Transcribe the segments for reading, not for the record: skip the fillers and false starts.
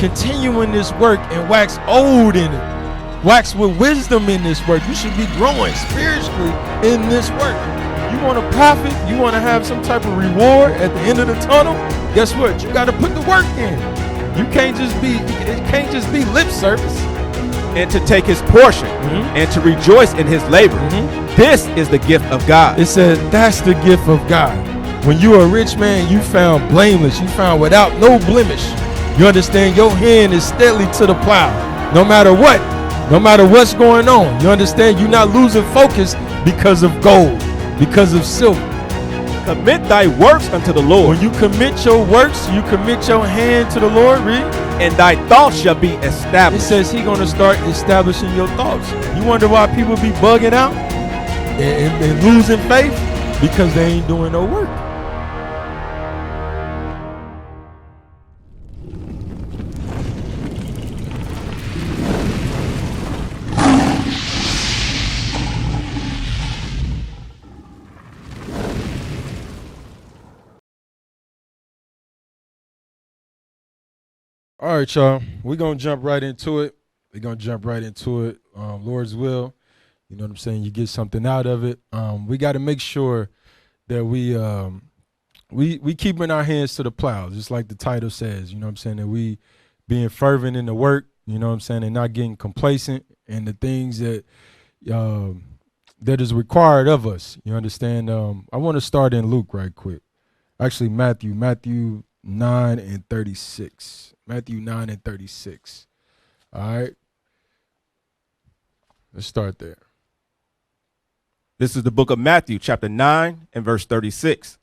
continue in this work and wax old in it. Wax with wisdom in this work. You should be growing spiritually in this work. You want to profit? You want to have some type of reward at the end of the tunnel? Guess what? You got to put the work in. It can't just be lip service. And to take his portion and to rejoice in his labor. This is the gift of God. It says that's the gift of God. When you are a rich man, you found blameless. You found without no blemish. You understand your hand is steadily to the plow. No matter what, no matter what's going on. You understand you're not losing focus because of gold, because of silver. Commit thy works unto the Lord. When you commit your works, you commit your hand to the Lord, read. And thy thoughts shall be established. It says he's going to start establishing your thoughts. You wonder why people be bugging out and losing faith? Because they ain't doing no work. All right, y'all. We're going to jump right into it. Lord's will. You know what I'm saying? You get something out of it. We got to make sure that we keeping our hands to the plow, just like the title says. You know what I'm saying? That we being fervent in the work, you know what I'm saying, and not getting complacent in the things that is required of us. You understand? I want to start in Luke right quick. Actually, Matthew 9 and 36. Matthew 9 and 36. All right. Let's start there. This is the book of Matthew, chapter 9 and verse 36.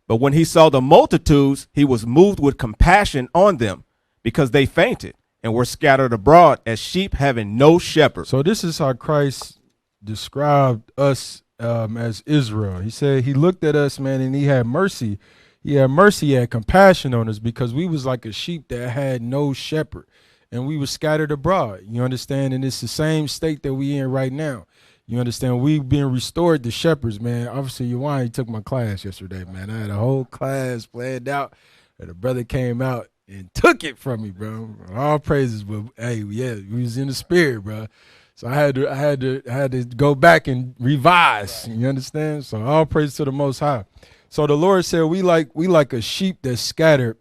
But when he saw the multitudes, he was moved with compassion on them, because they fainted and were scattered abroad as sheep having no shepherd. So this is how Christ described us as Israel. He said he looked at us, man, and he had mercy. He had compassion on us, because we was like a sheep that had no shepherd, and we were scattered abroad. You understand? And it's the same state that we in right now. You understand? We've been restored to shepherds, man. Obviously, he took my class yesterday, man. I had a whole class planned out, and a brother came out and took it from me, bro. All praises, but hey, yeah, we was in the spirit, bro. So I had to go back and revise. You understand? So all praise to the Most High. So the Lord said we like a sheep that's scattered,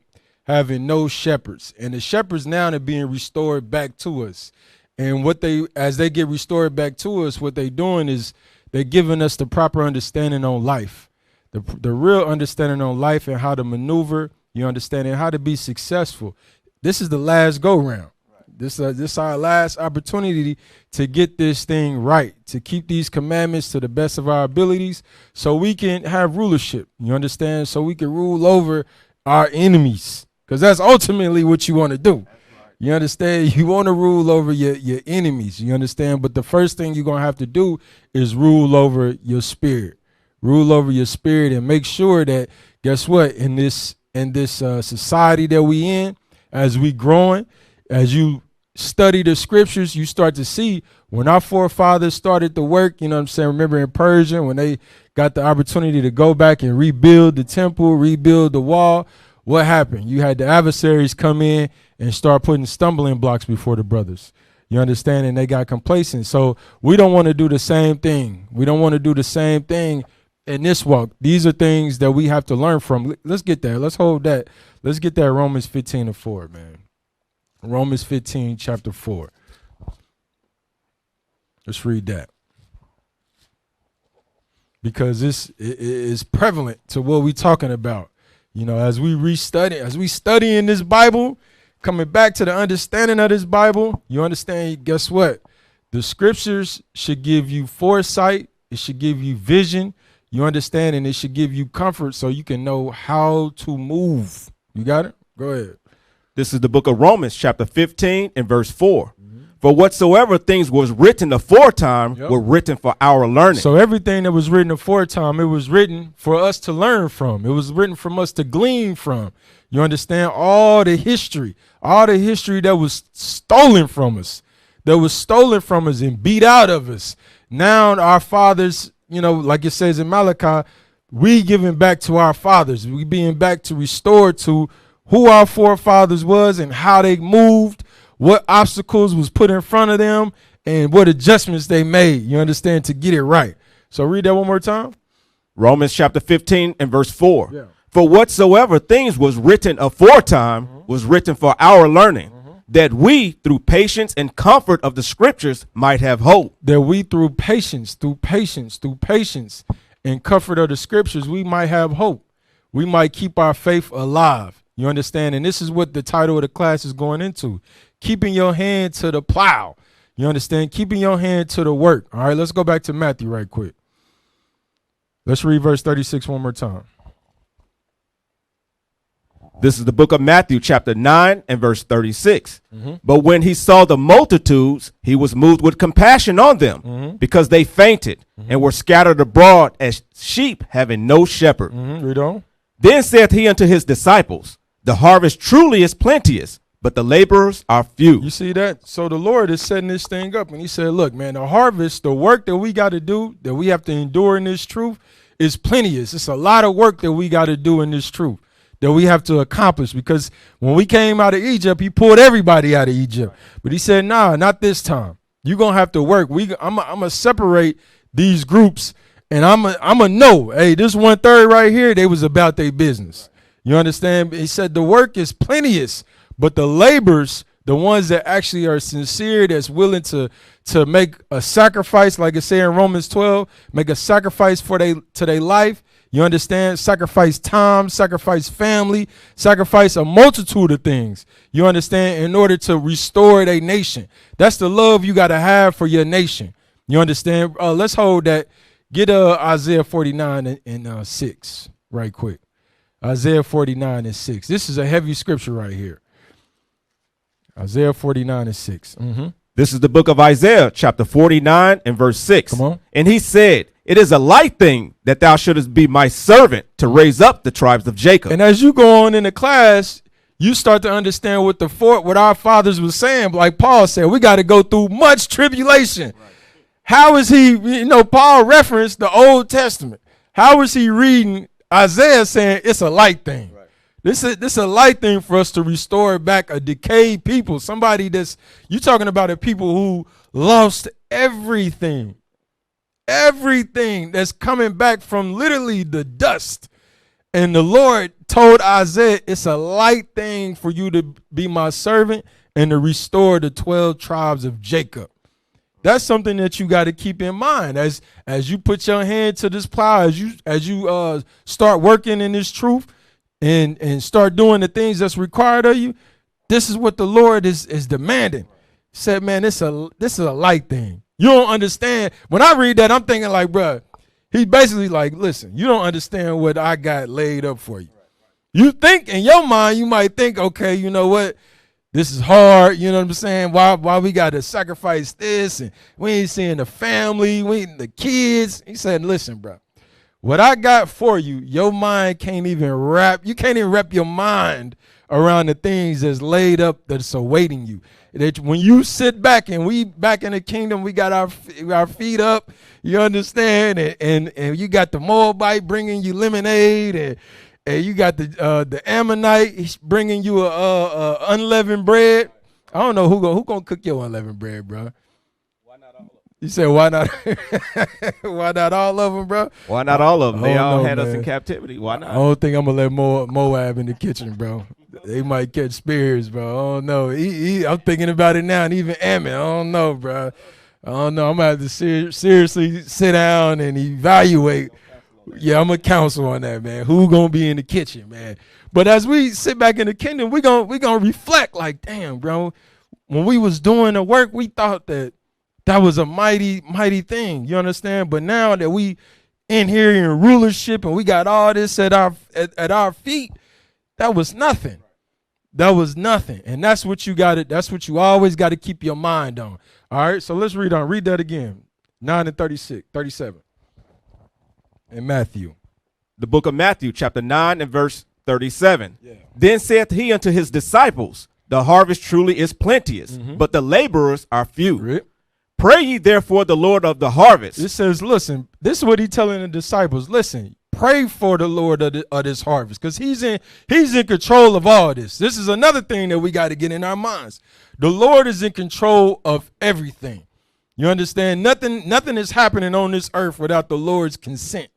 having no shepherds. And the shepherds now are being restored back to us. And as they get restored back to us, what they're doing is they're giving us the proper understanding on life, the real understanding on life and how to maneuver, you understand, and how to be successful. This is the last go round. This is our last opportunity to get this thing right, to keep these commandments to the best of our abilities so we can have rulership, you understand, so we can rule over our enemies, because that's ultimately what you want to do. You understand? You want to rule over your enemies, you understand, but the first thing you're going to have to do is rule over your spirit. Rule over your spirit and make sure that, guess what, in this society that we in, as we growing, as you study the scriptures, you start to see when our forefathers started the work, you know what I'm saying? Remember in Persia, when they got the opportunity to go back and rebuild the temple, rebuild the wall, what happened? You had the adversaries come in and start putting stumbling blocks before the brothers. You understand? And they got complacent. So we don't want to do the same thing. We don't want to do the same thing in this walk. These are things that we have to learn from. Let's get there. Let's hold that. Let's get that Romans 15:4, man. Romans 15, chapter 4. Let's read that. Because this is prevalent to what we're talking about. You know, as we study in this Bible, coming back to the understanding of this Bible, you understand, guess what? The scriptures should give you foresight. It should give you vision. You understand, and it should give you comfort so you can know how to move. You got it? Go ahead. This is the book of Romans, chapter 15 and verse 4. For whatsoever things was written aforetime were written for our learning. So everything that was written aforetime, it was written for us to learn from. It was written from us to glean from. You understand? All the history that was stolen from us, and beat out of us. Now our fathers, you know, like it says in Malachi, we giving back to our fathers. We being back to restored to who our forefathers was and how they moved, what obstacles was put in front of them, and what adjustments they made, you understand, to get it right. So read that one more time. Romans chapter 15 and verse 4. Yeah. For whatsoever things was written aforetime was written for our learning, that we, through patience and comfort of the scriptures, might have hope. That we through patience and comfort of the scriptures, we might have hope. We might keep our faith alive. You understand? And this is what the title of the class is going into. Keeping your hand to the plow. You understand? Keeping your hand to the work. All right, let's go back to Matthew right quick. Let's read verse 36 one more time. This is the book of Matthew, chapter 9 and verse 36. But when he saw the multitudes, he was moved with compassion on them because they fainted and were scattered abroad as sheep having no shepherd. Read on. Then saith he unto his disciples, the harvest truly is plenteous, but the laborers are few. You see that? So the Lord is setting this thing up, and he said, look, man, the harvest, the work that we got to do, that we have to endure in this truth is plenteous. It's a lot of work that we got to do in this truth, that we have to accomplish, because when we came out of Egypt, he pulled everybody out of Egypt. But he said, nah, not this time. You're going to have to work. I'm going to separate these groups, and I'm going to know, hey, this 1/3 right here, they was about their business. You understand? He said the work is plenteous, but the laborers, the ones that actually are sincere, that's willing to make a sacrifice, like it say in Romans 12, make a sacrifice to their life. You understand? Sacrifice time, sacrifice family, sacrifice a multitude of things. You understand? In order to restore a nation. That's the love you got to have for your nation. You understand? Let's hold that. Get Isaiah 49 and 6 right quick. Isaiah 49 and 6. This is a heavy scripture right here. Isaiah 49 and 6. This is the book of Isaiah, chapter 49 and verse 6. Come on. And he said, it is a light thing that thou shouldest be my servant to raise up the tribes of Jacob. And as you go on in the class, you start to understand what what our fathers was saying. Like Paul said, we got to go through much tribulation. Right. How is he, Paul referenced the Old Testament. How is he reading Isaiah saying it's a light thing? Right. This is a light thing for us to restore back a decayed people. Somebody you talking about a people who lost everything. Everything that's coming back from literally the dust. And the Lord told Isaiah, it's a light thing for you to be my servant and to restore the 12 tribes of Jacob. That's something that you got to keep in mind as you put your hand to this plow, as you start working in this truth and start doing the things that's required of you. This is what the Lord is demanding. He said, man, this is a light thing. You don't understand. When I read that, I'm thinking like, bruh, he's basically like, listen, you don't understand what I got laid up for you. You think in your mind, you might think, okay, you know what? This is hard. You know what I'm saying? Why we got to sacrifice this? And we ain't seeing the family. We ain't the kids. He said, listen, bro, what I got for you, your mind can't even you can't even wrap your mind around the things that's laid up that's awaiting you. That when you sit back and we back in the kingdom, we got our feet up, you understand, and you got the Moabite bringing you lemonade, and you got the Ammonite bringing you a unleavened bread. I don't know who gonna cook your unleavened bread, bro. Why not all of them? You said why not? Why not all of them, bro? Why not all of them? They all had us in captivity. Why not? I don't think I'm gonna let Moab in the kitchen, bro. They might catch spears, bro. I don't know. I'm thinking about it now, and even Ammon. I don't know, bro. I don't know. I'm gonna have to seriously sit down and evaluate. Yeah, I'm gonna counsel on that, man. Who gonna be in the kitchen, man? But as we sit back in the kingdom, we gonna reflect like, damn, bro. When we was doing the work, we thought that was a mighty, mighty thing. You understand? But now that we in here in rulership and we got all this at our feet, that was nothing. That was nothing. And that's what you got it. That's what you always got to keep your mind on. All right. So let's read on. Read that again. 9 and 37. In Matthew. The book of Matthew, chapter 9 and verse 37. Yeah. Then saith he unto his disciples, the harvest truly is plenteous, but the laborers are few. Rip. Pray ye therefore the Lord of the harvest. It says, listen, this is what he's telling the disciples. Listen, pray for the Lord of this harvest, because he's in control of all this. This is another thing that we got to get in our minds. The Lord is in control of everything. You understand? Nothing is happening on this earth without the Lord's consent.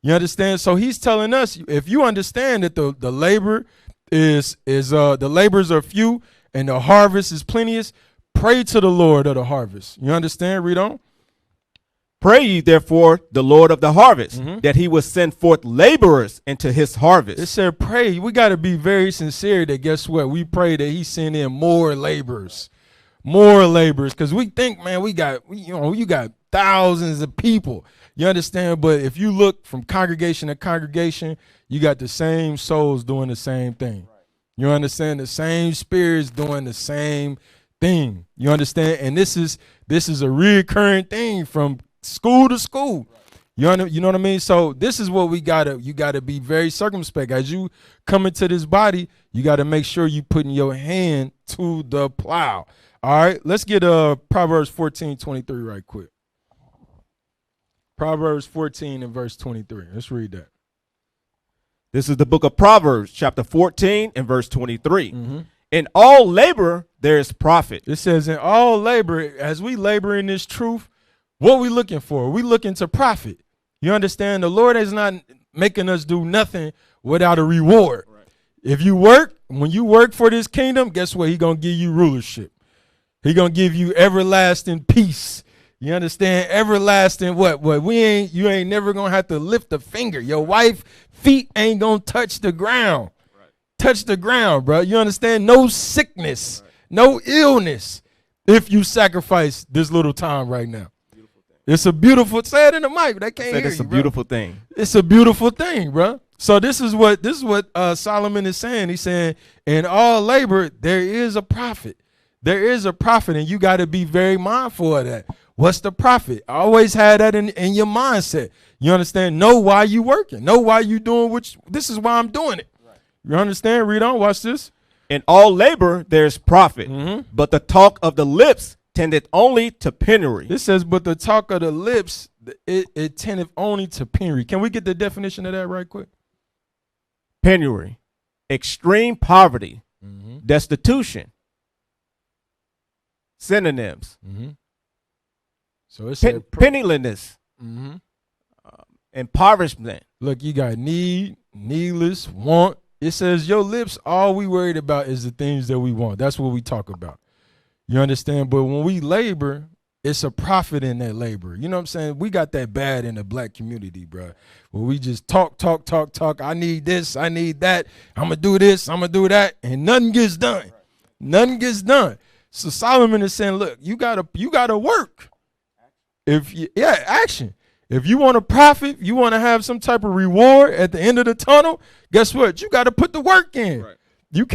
You understand? So he's telling us, if you understand that the labor the laborers are few and the harvest is plenteous, pray to the Lord of the harvest. You understand? Read on. Pray ye therefore the Lord of the harvest, that he will send forth laborers into his harvest. It said pray. We got to be very sincere that, guess what? We pray that he send in more laborers. Because we think, man, you got thousands of people. You understand? But if you look from congregation to congregation, you got the same souls doing the same thing. You understand? The same spirits doing the same thing. You understand? And this is a recurring thing from school to school. You know what I mean? So this is what you gotta be very circumspect. As you come into this body, you gotta make sure you putting your hand to the plow. All right, let's get Proverbs 14:23 right quick. Proverbs 14 and verse 23. Let's read that. This is the book of Proverbs, chapter 14 and verse 23. In all labor, there is profit. It says, in all labor, as we labor in this truth, what are we looking for? We looking to profit. You understand? The Lord is not making us do nothing without a reward. Right. If you work, when you work for this kingdom, guess what? He's going to give you rulership. He's going to give you everlasting peace. You understand? Everlasting what? You ain't never going to have to lift a finger. Your wife feet ain't going to touch the ground. Right. Touch the ground, bro. You understand? No sickness, right. No illness if you sacrifice this little time right now. It's a beautiful, say it in the mic. They can't hear you, it's a beautiful thing. It's a beautiful thing, bro. So this is what Solomon is saying. He's saying, in all labor, there is a profit. There is a profit, and you got to be very mindful of that. What's the profit? I always had that in your mindset. You understand? Know why you working. Know why you doing this is why I'm doing it. Right. You understand? Read on. Watch this. In all labor, there's profit, but the talk of the lips tendeth only to penury. It says, but the talk of the lips, it tendeth only to penury. Can we get the definition of that right quick? Penury, extreme poverty, destitution, synonyms. So it's pennilessness, impoverishment. Look, you got needless, want. It says your lips, all we worried about is the things that we want. That's what we talk about. You understand? But when we labor, it's a profit in that labor. You know what I'm saying? We got that bad in the black community, bro. Where we just talk. I need this. I need that. I'm going to do this. I'm going to do that. And nothing gets done. Nothing gets done. So Solomon is saying, look, you gotta work. Action. If you want to profit, you want to have some type of reward at the end of the tunnel, guess what? You got to put the work in. Right. It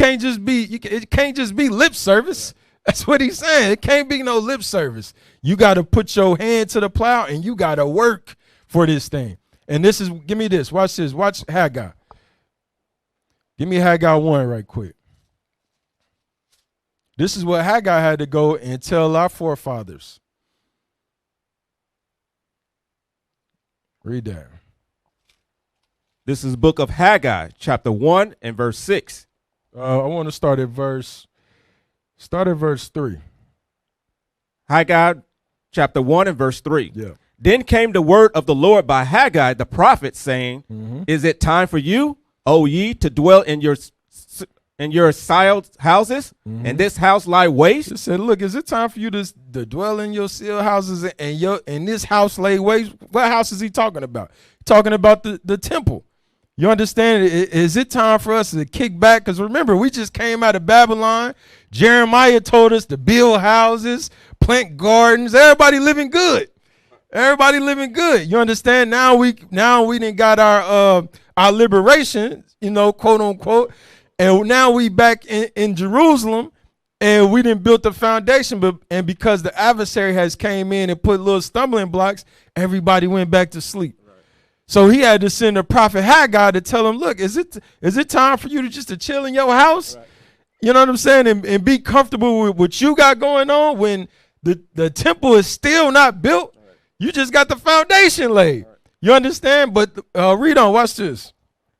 can't just be lip service. Right. That's what he's saying. It can't be no lip service. You got to put your hand to the plow and you got to work for this thing. And give me this. Watch this. Watch Haggai. Give me Haggai 1 right quick. This is what Haggai had to go and tell our forefathers. Read that. This is the book of Haggai, chapter 1 and verse 6. I want to start at verse 3. Haggai, chapter 1 and verse 3. Yeah. Then came the word of the Lord by Haggai the prophet, saying, Is it time for you, O ye, to dwell in your sealed houses, and this house lie waste? It said, look, is it time for you to dwell in your sealed houses and this house lay waste? What house is he talking about? Talking about the temple. You understand? Is it time for us to kick back? Because remember, we just came out of Babylon. Jeremiah told us to build houses, plant gardens. Everybody living good. Everybody living good. You understand? Now we didn't got our liberation, quote unquote. And now we back in Jerusalem, and we didn't build the foundation, and because the adversary has came in and put little stumbling blocks, everybody went back to sleep. Right. So he had to send the prophet Haggai to tell him, look, is it time for you to chill in your house? Right. You know what I'm saying? And be comfortable with what you got going on when the temple is still not built. Right. You just got the foundation laid. Right. You understand? But read on. Watch this.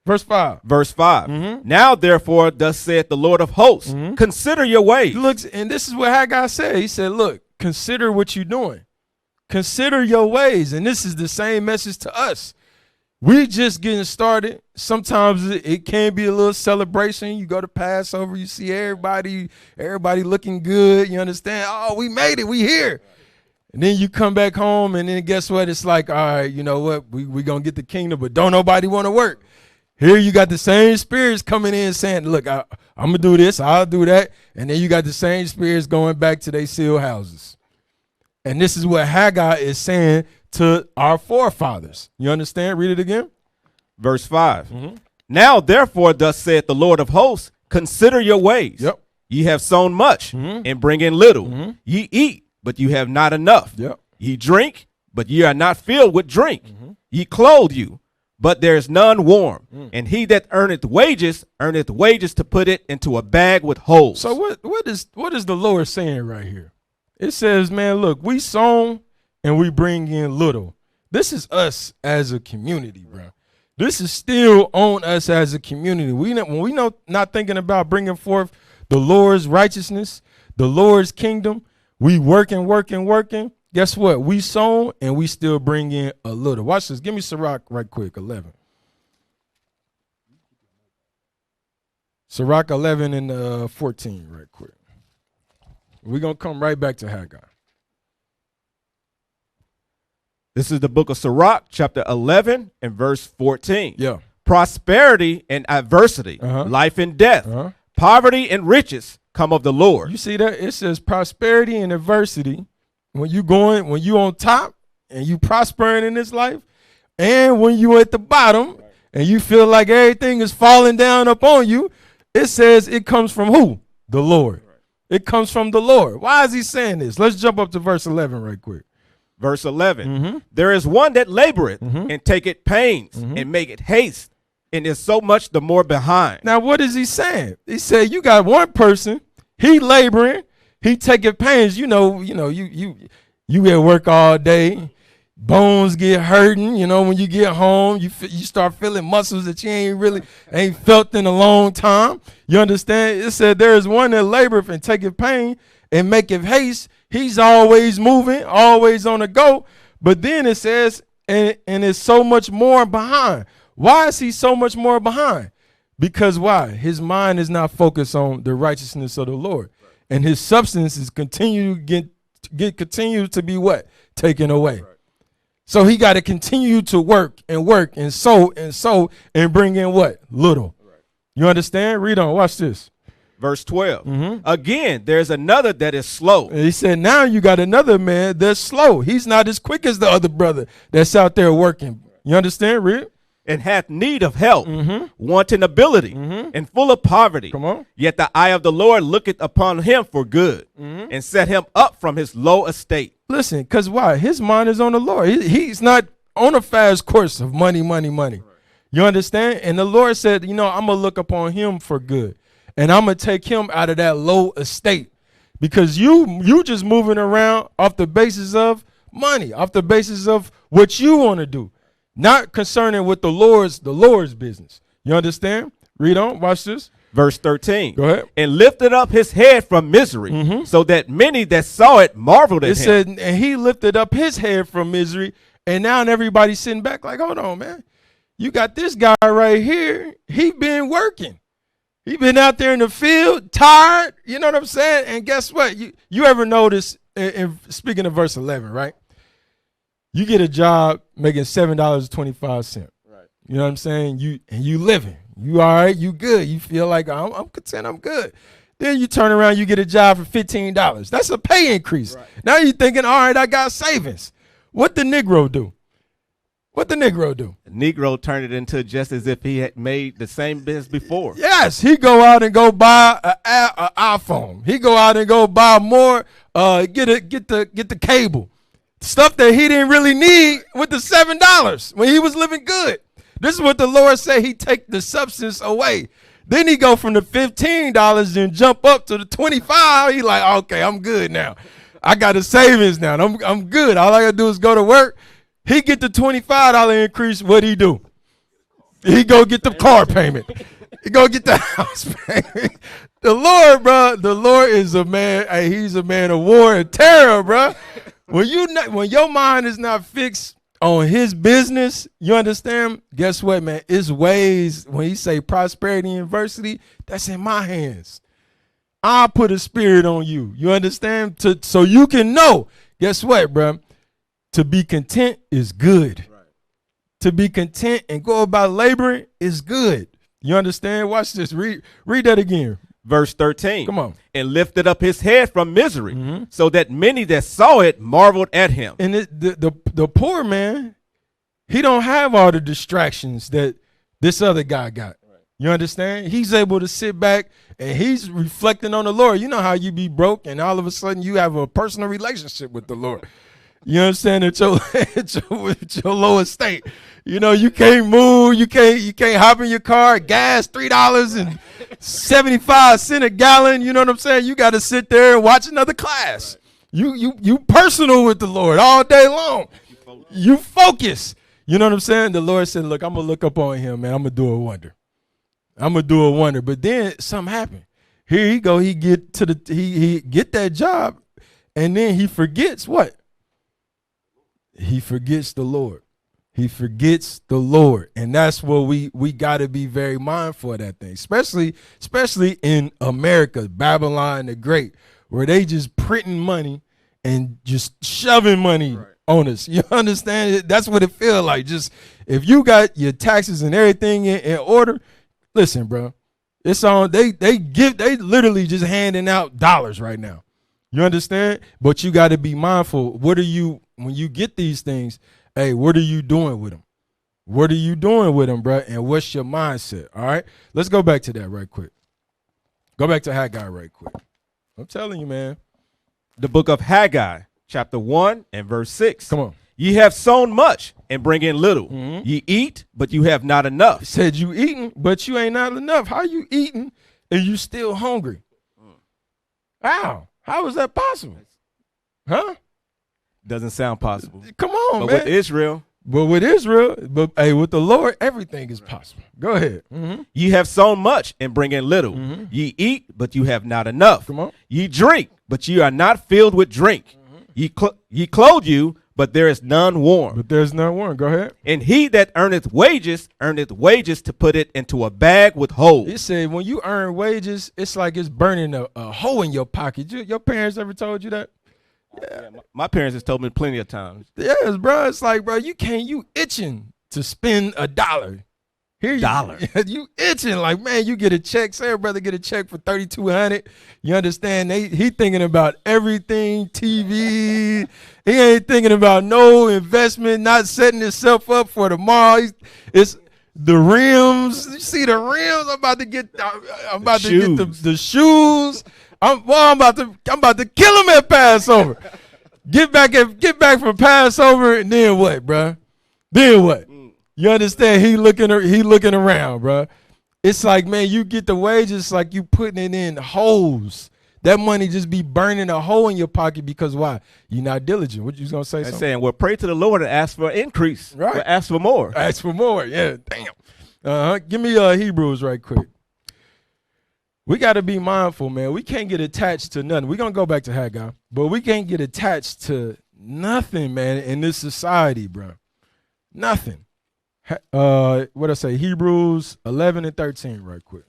Verse 5. Verse 5. Now, therefore, thus saith the Lord of hosts, consider your ways. Look, and this is what Haggai said. He said, look, consider what you're doing. Consider your ways. And this is the same message to us. We just getting started. Sometimes it can be a little celebration. You go to Passover, you see everybody looking good. You understand? Oh, we made it. We here. And then you come back home, and then guess what? It's like, all right, you know what? We going to get the kingdom, but don't nobody want to work. Here you got the same spirits coming in saying, look, I'm going to do this, I'll do that. And then you got the same spirits going back to their sealed houses. And this is what Haggai is saying to our forefathers. You understand? Read it again. Verse 5. Now, therefore, thus saith the Lord of hosts, consider your ways. Yep. Ye have sown much and bring in little. Ye eat, but you have not enough. Yep. Ye drink, but ye are not filled with drink. Ye clothe you, but there is none warm. And he that earneth wages to put it into a bag with holes. So what is the Lord saying right here? It says, man, look, we sown and we bring in little. This is us as a community, bro. This is still on us as a community. When we know not thinking about bringing forth the Lord's righteousness, the Lord's kingdom, we working. Guess what? We sown and we still bring in a little. Watch this. Give me Sirach right quick, 11. Sirach 11 and 14 right quick. We're going to come right back to Haggai. This is the book of Sirach, chapter 11 and verse 14. Yeah. Prosperity and adversity, life and death, poverty and riches come of the Lord. You see that? It says prosperity and adversity. When you on top and you prospering in this life, and when you at the bottom and you feel like everything is falling down upon you, it says it comes from who? The Lord. It comes from the Lord. Why is he saying this? Let's jump up to verse 11 right quick. Verse 11. There is one that laboreth and taketh pains and maketh haste, and is so much the more behind. Now, what is he saying? He said you got one person, he laboring, he taking pains. You at work all day, bones get hurting. You know, when you get home, you start feeling muscles that you ain't felt in a long time. You understand? It said there is one that laboreth and taketh pain and maketh haste. He's always moving, always on the go. But then it says, and it's so much more behind. Why is he so much more behind? Because why? His mind is not focused on the righteousness of the Lord. And his substance is continue to be what? Taken away. Right. So he got to continue to work and sow and bring in what? Little. Right. You understand? Read on. Watch this. Verse 12. Again, there's another that is slow. And he said, now you got another man that's slow. He's not as quick as the other brother that's out there working. You understand? Read. And hath need of help, wanting ability, and full of poverty. Come on. Yet the eye of the Lord looketh upon him for good, and set him up from his low estate. Listen, because why? His mind is on the Lord. He's not on a fast course of money. Right. You understand? And the Lord said, I'm going to look upon him for good. And I'm going to take him out of that low estate. Because you just moving around off the basis of money, off the basis of what you want to do. Not concerning with the Lord's business. You understand? Read on. Watch this. Verse 13. Go ahead. And lifted up his head from misery, so that many that saw it marveled at him. It said, and he lifted up his head from misery, and now everybody's sitting back like, hold on, man. You got this guy right here. He been working. He been out there in the field, tired. You know what I'm saying? And guess what? You ever notice, speaking of verse 11, right? You get a job making $7.25. Right. You know what I'm saying? You living. You all right? You good. You feel like I'm content. I'm good. Then you turn around, you get a job for $15. That's a pay increase. Right. Now you're thinking, all right, I got savings. What the Negro do? The Negro turned it into just as if he had made the same business before. Yes, he go out and go buy an iPhone. He go out and go buy more. Get the cable. Stuff that he didn't really need with the $7 when he was living good. This is what the Lord said. He take the substance away. Then he go from the $15 and jump up to the $25. He like, okay, I'm good now. I got the savings now. I'm good. All I got to do is go to work, He get the $25 increase. What he do? He go get the car payment. He go get the house payment. The Lord, bro. The Lord is a man. Hey, he's a man of war and terror, bro. When your mind is not fixed on his business, you understand? Guess what, man? It's ways. When he say prosperity and adversity, that's in my hands. I'll put a spirit on you. You understand? So you can know. Guess what, bro? To be content is good. Right. To be content and go about laboring is good. You understand? Watch this. Read that again. Verse 13. Come on. And lifted up his head from misery, so that many that saw it marveled at him. And the poor man, he don't have all the distractions that this other guy got. Right. You understand? He's able to sit back and he's reflecting on the Lord. You know how you be broke and all of a sudden you have a personal relationship with the Lord. You understand? At your low estate. You know, you can't move, you can't hop in your car, gas $3.75 a gallon. You know what I'm saying? You got to sit there and watch another class. You personal with the Lord all day long. You focus. You know what I'm saying? The Lord said, look, I'm gonna look up on him, man. I'm gonna do a wonder. But then something happened. Here he go. He get that job, and then he forgets what? He forgets the Lord. He forgets the Lord. And that's what we got to be very mindful of that thing, especially in America, Babylon the Great, where they just printing money and just shoving money on us. You understand? That's what it feels like. Just if you got your taxes and everything in order, listen, bro, it's on. They literally just handing out dollars right now. You understand? But you got to be mindful. When you get these things, hey, what are you doing with them? What are you doing with them, bro? And what's your mindset? All right, let's go back to that right quick. Go back to Haggai right quick. I'm telling you, man. The book of Haggai, chapter 1 and verse 6. Come on. Ye have sown much and bring in little. Ye eat, but you have not enough. It said you eating, but you ain't not enough. How you eating and you still hungry? How is that possible? Huh? Doesn't sound possible. Come on, but man. With Israel, hey, with the Lord, everything is possible. Go ahead. Ye have sown much and bring in little. Ye eat, but you have not enough. Come on. Ye drink, but you are not filled with drink. Ye clothe you, but there is none warm. Go ahead. And he that earneth wages to put it into a bag with holes. It said when you earn wages, it's like it's burning a hole in your pocket. Your parents ever told you that? Yeah, my parents has told me plenty of times. Yes, bro. It's like, bro, you itching to spend $1. Here you itching like, man, you get a check. Say, brother, get a check for $3,200. You understand? He thinking about everything, TV. He ain't thinking about no investment, not setting himself up for tomorrow. It's the rims. You see the rims? I'm about to get the shoes. I'm about to kill him at Passover. Get back from Passover, and then what, bro? Then what? You understand? He looking around, bro. It's like, man, you get the wages like you putting it in holes. That money just be burning a hole in your pocket because why? You're not diligent. What you gonna say? I'm saying, well, pray to the Lord and ask for increase. Right. Well, ask for more. Ask for more. Yeah. Damn. Give me Hebrews right quick. We got to be mindful, man. We can't get attached to nothing. We're going to go back to Haggai, but we can't get attached to nothing, man, in this society, bro. Nothing. What I say? Hebrews 11 and 13 right quick.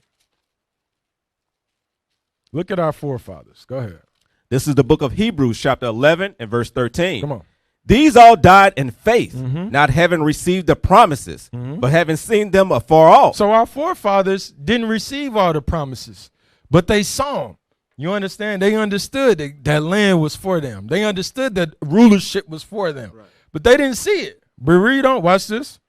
Look at our forefathers. Go ahead. This is the book of Hebrews, chapter 11 and verse 13. Come on. These all died in faith, not having received the promises, but having seen them afar off. So our forefathers didn't receive all the promises, but they saw them. You understand? They understood that land was for them. They understood that rulership was for them, but they didn't see it. But read on. Watch this.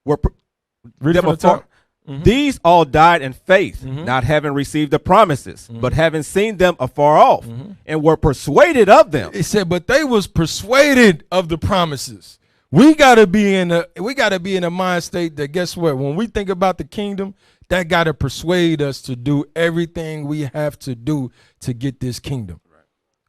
Read from the top. These all died in faith, not having received the promises, but having seen them afar off, and were persuaded of them. It said, but they was persuaded of the promises. We gotta be in a mind state that, guess what? When we think about the kingdom, that gotta persuade us to do everything we have to do to get this kingdom.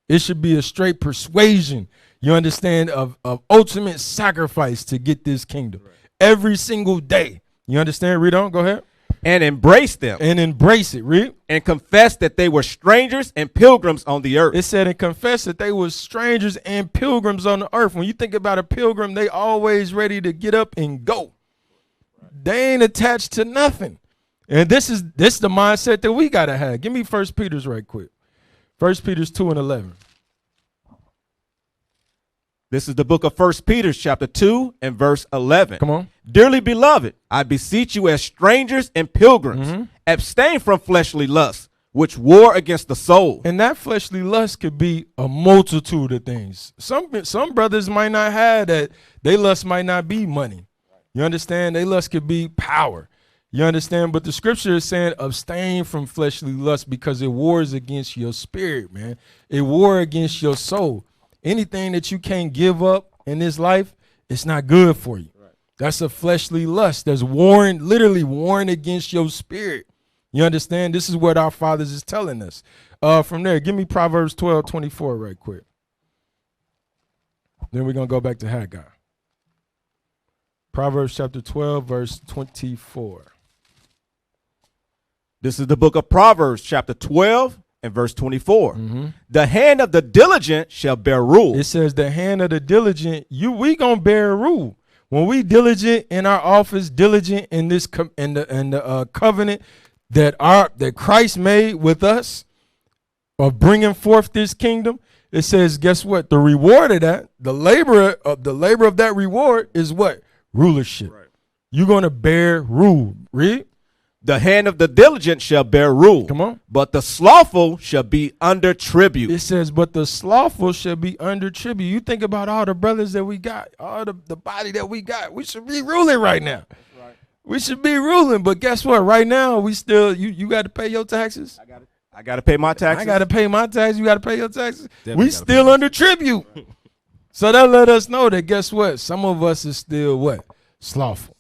It should be a straight persuasion. You understand, of ultimate sacrifice to get this kingdom every single day. You understand? Read on. Go ahead. And embrace them. And embrace it. Read. And confess that they were strangers and pilgrims on the earth. It said, and confess that they were strangers and pilgrims on the earth. When you think about a pilgrim, they always ready to get up and go. They ain't attached to nothing. And this is the mindset that we got to have. Give me 1 Peter's right quick. 1 Peter's 2:11. This is the book of 1 Peter chapter 2 and verse 11. Come on. Dearly beloved, I beseech you as strangers and pilgrims, abstain from fleshly lusts, which war against the soul. And that fleshly lust could be a multitude of things. Some brothers might not have that. They lust might not be money. You understand? They lust could be power. You understand? But the scripture is saying abstain from fleshly lust because it wars against your spirit, man. It war against your soul. Anything that you can't give up in this life, it's not good for you. Right. That's a fleshly lust that's warring, literally warring against your spirit. You understand? This is what our fathers is telling us. From there, give me Proverbs 12:24 right quick. Then we're going to go back to Haggai. Proverbs chapter 12, verse 24. This is the book of Proverbs chapter 12 and verse 24. The hand of the diligent shall bear rule. It says the hand of the diligent, we gonna bear rule. When we diligent in our office, diligent in this in the covenant that Christ made with us of bringing forth this kingdom, it says, guess what? The reward of that, the labor of that reward is what? Rulership. Right. You're gonna bear rule. Read. The hand of the diligent shall bear rule. Come on. But the slothful shall be under tribute. It says, but the slothful shall be under tribute. You think about all the brothers that we got, all the body that we got. We should be ruling right now. Right. We should be ruling. But guess what? Right now, we still, you got to pay your taxes. I got to pay my taxes. I got to pay my taxes. You got to pay your taxes. Definitely we still under tribute. So that let us know that guess what? Some of us is still what? Slothful.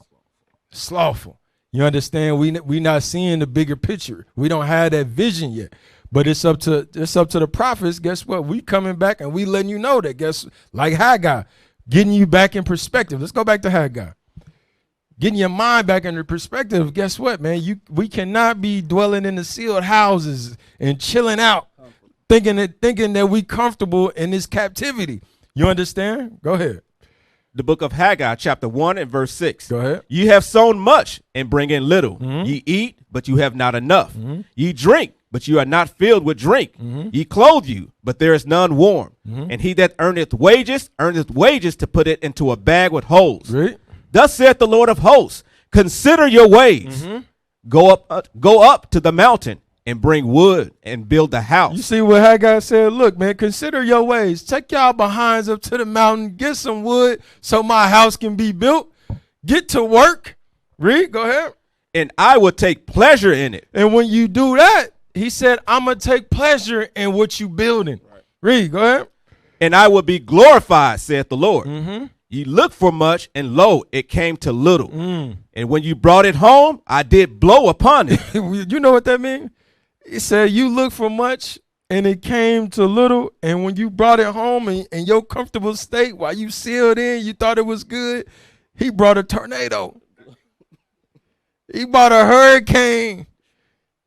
Slothful. You understand? We not seeing the bigger picture. We don't have that vision yet. But it's up to the prophets. Guess what? We coming back and we letting you know that like Haggai, getting you back in perspective. Let's go back to Haggai. Getting your mind back into perspective. Guess what, man? We cannot be dwelling in the sealed houses and chilling out, thinking that we comfortable in this captivity. You understand? Go ahead. The book of Haggai, chapter 1 and verse 6. Go ahead. Ye have sown much and bring in little. Ye eat, but you have not enough. Ye drink, but you are not filled with drink. Ye clothe you, but there is none warm. And he that earneth wages to put it into a bag with holes. Right. Thus saith the Lord of hosts, consider your ways. Go up to the mountain and bring wood and build the house. You see what Haggai said? Look, man, consider your ways. Take y'all behinds up to the mountain. Get some wood so my house can be built. Get to work. Read, go ahead. And I will take pleasure in it. And when you do that, he said, I'm going to take pleasure in what you building. Right. Read, go ahead. And I will be glorified, saith the Lord. Ye looked for much, and lo, it came to little. And when you brought it home, I did blow upon it. You know what that means? He said, you look for much and it came to little. And when you brought it home in your comfortable state, while you sealed in, you thought it was good. He brought a tornado. He brought a hurricane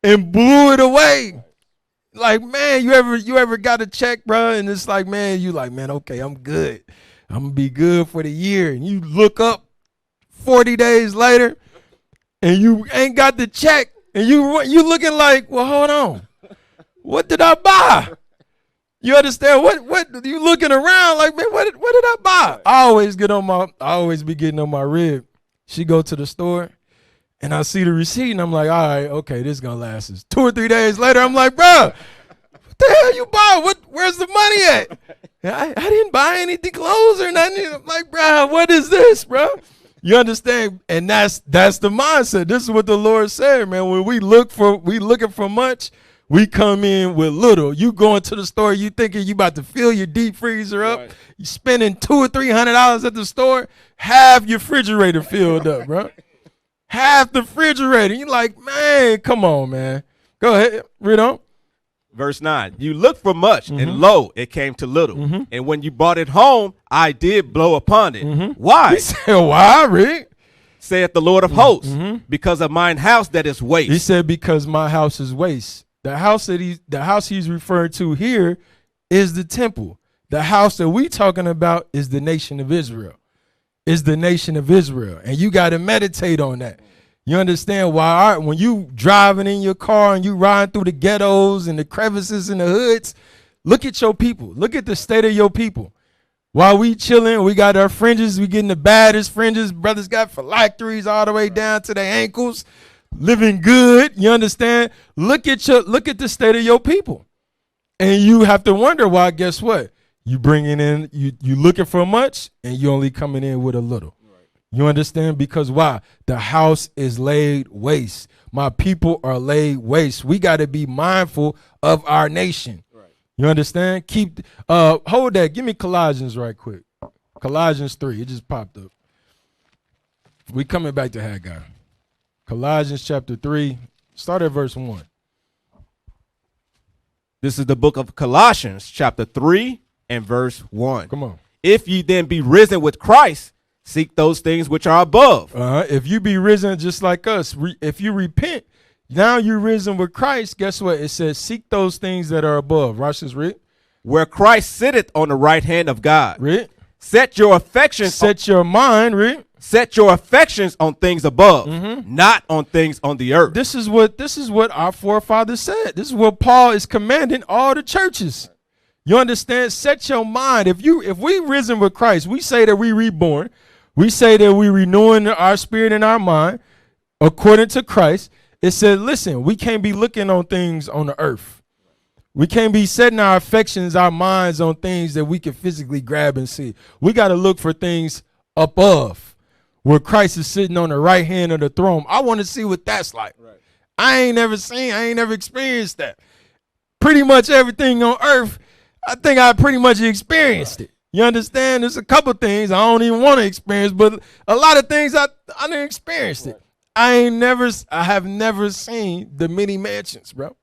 and blew it away. Like, man, you ever got a check, bro? And it's like, man, you like, man, okay, I'm good. I'm going to be good for the year. And you look up 40 days later and you ain't got the check. And you looking like, well, hold on. What did I buy? You understand? What you looking around like, man, what did I buy? I always be getting on my rib. She go to the store and I see the receipt and I'm like, all right, okay, this is gonna last us. 2 or 3 days later, I'm like, bro, what the hell you buy? Where's the money at? I didn't buy anything, clothes or nothing. I'm like, bro, what is this, bro? You understand? And that's the mindset. This is what the Lord said, man. When we looking for much, we come in with little. You going to the store, you thinking you about to fill your deep freezer up. Right. You spending $200 or $300 at the store, half your refrigerator filled up, bro. Half the refrigerator. You like, man, come on, man. Go ahead, read on. Verse 9, you looked for much, and lo, it came to little. And when you brought it home, I did blow upon it. Why? He said, why, Rick? Saith the Lord of hosts, because of mine house that is waste. He said, because my house is waste. The house he's referring to here is the temple. The house that we talking about is the nation of Israel. Is the nation of Israel. And you got to meditate on that. You understand why when you driving in your car and you riding through the ghettos and the crevices and the hoods, look at your people. Look at the state of your people. While we chilling, we got our fringes. We getting the baddest fringes. Brothers got phylacteries all the way down to their ankles, living good. You understand? Look at the state of your people. And you have to wonder why. Guess what? You bringing in, you looking for much and you only coming in with a little. You understand? Because why? The house is laid waste. My people are laid waste. We got to be mindful of our nation. Right. You understand? Hold that. Give me Colossians right quick. Colossians 3. It just popped up. We coming back to Haggai. Colossians chapter 3. Start at verse 1. This is the book of Colossians chapter 3 and verse 1. Come on. If ye then be risen with Christ, seek those things which are above. If you be risen just like us, if you repent, now you're risen with Christ. Guess what? It says, seek those things that are above. Watch this, Rick. Where Christ sitteth on the right hand of God. Rick. Set your affections. Set your mind, Rick. Set your affections on things above, not on things on the earth. This is what our forefathers said. This is what Paul is commanding all the churches. You understand? Set your mind. If we risen with Christ, we say that we reborn. We say that we renewing our spirit and our mind according to Christ. It said, listen, we can't be looking on things on the earth. We can't be setting our affections, our minds on things that we can physically grab and see. We got to look for things above where Christ is sitting on the right hand of the throne. I want to see what that's like. Right. I ain't never experienced that. Pretty much everything on earth, I think I pretty much experienced it. You understand? There's a couple things I don't even want to experience, but a lot of things I didn't experience it. I have never seen the many mansions, bro.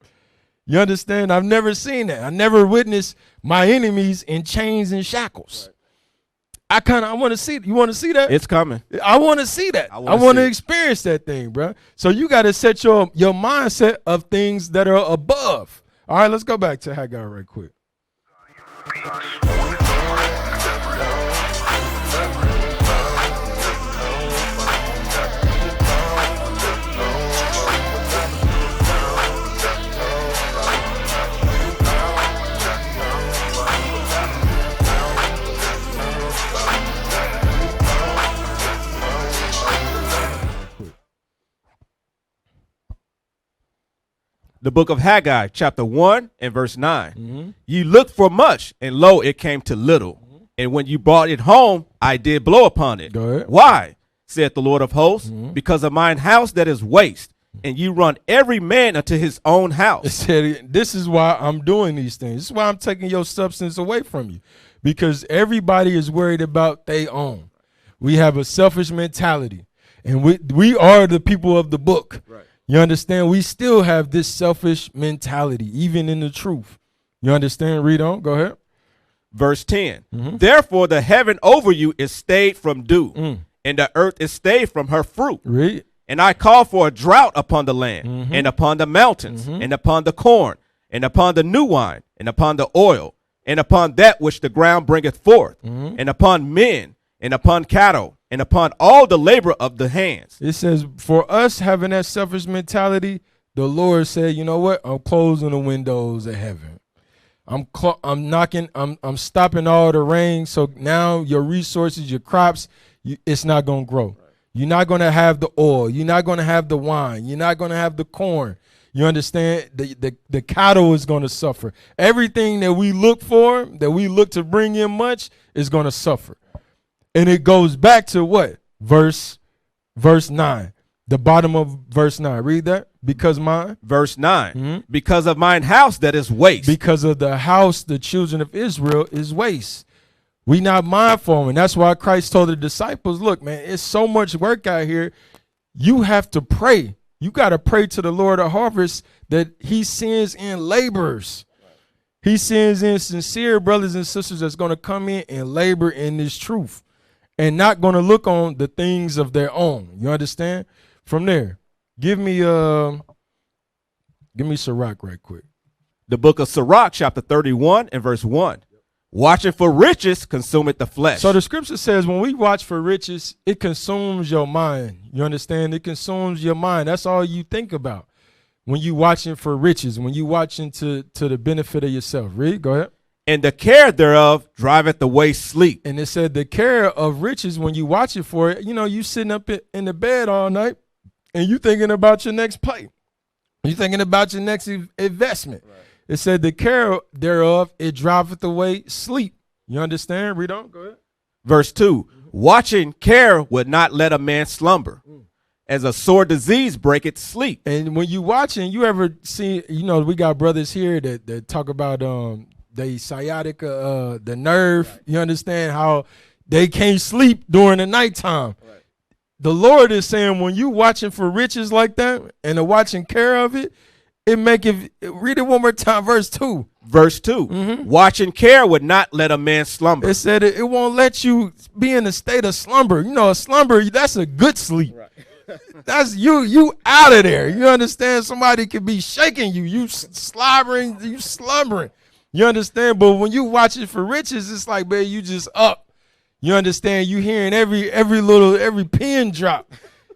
You understand? I've never seen that. I never witnessed my enemies in chains and shackles. Right. I want to see. You want to see that? It's coming. I want to see that. I want to experience that thing, bro. So you got to set your mindset of things that are above. All right, let's go back to Haggai right quick. The book of Haggai, chapter 1 and verse 9. Ye looked for much, and lo, it came to little. And when you brought it home, I did blow upon it. Go ahead. Why? Saith the Lord of hosts, because of mine house that is waste, and you run every man unto his own house. It said, this is why I'm doing these things. This is why I'm taking your substance away from you, because everybody is worried about their own. We have a selfish mentality, and we are the people of the book. Right. You understand? We still have this selfish mentality, even in the truth. You understand? Read on. Go ahead. Verse 10. Therefore, the heaven over you is stayed from dew, and the earth is stayed from her fruit. Read. And I call for a drought upon the land, and upon the mountains, and upon the corn, and upon the new wine, and upon the oil, and upon that which the ground bringeth forth, and upon men, and upon cattle, and upon all the labor of the hands. It says, for us having that selfish mentality, the Lord said, you know what? I'm closing the windows of heaven. I'm knocking, I'm stopping all the rain. So now your resources, your crops, it's not going to grow. Right. You're not going to have the oil. You're not going to have the wine. You're not going to have the corn. You understand? The cattle is going to suffer. Everything that we look for, that we look to bring in much, is going to suffer. And it goes back to what? Verse 9. The bottom of verse 9. Read that. Because mine. Verse 9. Because of mine house that is waste. Because of the house, the children of Israel is waste. We not mindful. And that's why Christ told the disciples, look, man, it's so much work out here. You have to pray. You got to pray to the Lord of harvest that he sends in laborers. He sends in sincere brothers and sisters that's going to come in and labor in this truth and not going to look on the things of their own. You understand? From there, give me Sirach right quick. The book of Sirach, chapter 31 and verse 1. Watching for riches consumeth the flesh. So the scripture says when we watch for riches, it consumes your mind. You understand? It consumes your mind. That's all you think about when you watching for riches, when you watching to the benefit of yourself. Read, go ahead. And the care thereof driveth away sleep. And it said the care of riches, when you watch it for it, you know, you sitting up in the bed all night and you thinking about your next play. You thinking about your next investment. Right. It said the care thereof, it driveth away sleep. You understand? Read on. Go ahead. Verse 2. Watching care would not let a man slumber. As a sore disease breaketh sleep. And when you watching, you ever see, you know, we got brothers here that talk about the sciatica, the nerve. Right. You understand how they can't sleep during the nighttime. Right. The Lord is saying when you watching for riches like that and are watching care of it, it make it, read it one more time, verse 2. Verse 2. Mm-hmm. Watching care would not let a man slumber. It said it won't let you be in a state of slumber. You know, a slumber, that's a good sleep. Right. That's you out of there. You understand? Somebody could be shaking you. You slobbering, you slumbering. You understand? But when you watch it for riches, it's like, man, you just up. You understand? You hearing every pin drop.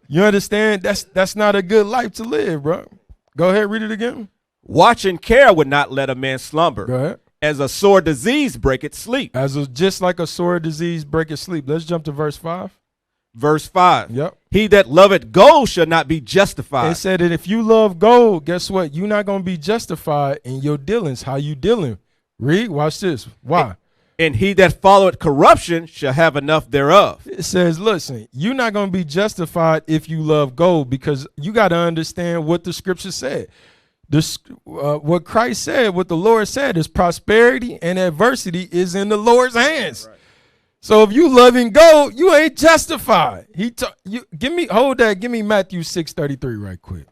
You understand? That's not a good life to live, bro. Go ahead, read it again. Watching care would not let a man slumber. Go ahead. As a sore disease breaketh sleep. Just like a sore disease breaketh sleep. Let's jump to verse 5. Verse 5. Yep. He that loveth gold shall not be justified. It said that if you love gold, guess what? You're not going to be justified in your dealings. How you dealing? Read, watch this. Why? And he that followeth corruption shall have enough thereof. It says, listen, you're not going to be justified if you love gold, because you got to understand what the scripture said. What Christ said, what the Lord said is prosperity and adversity is in the Lord's hands. Right. So if you loving gold, you ain't justified. Give me Matthew 6:33 right quick.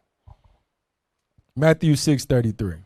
Matthew 6:33.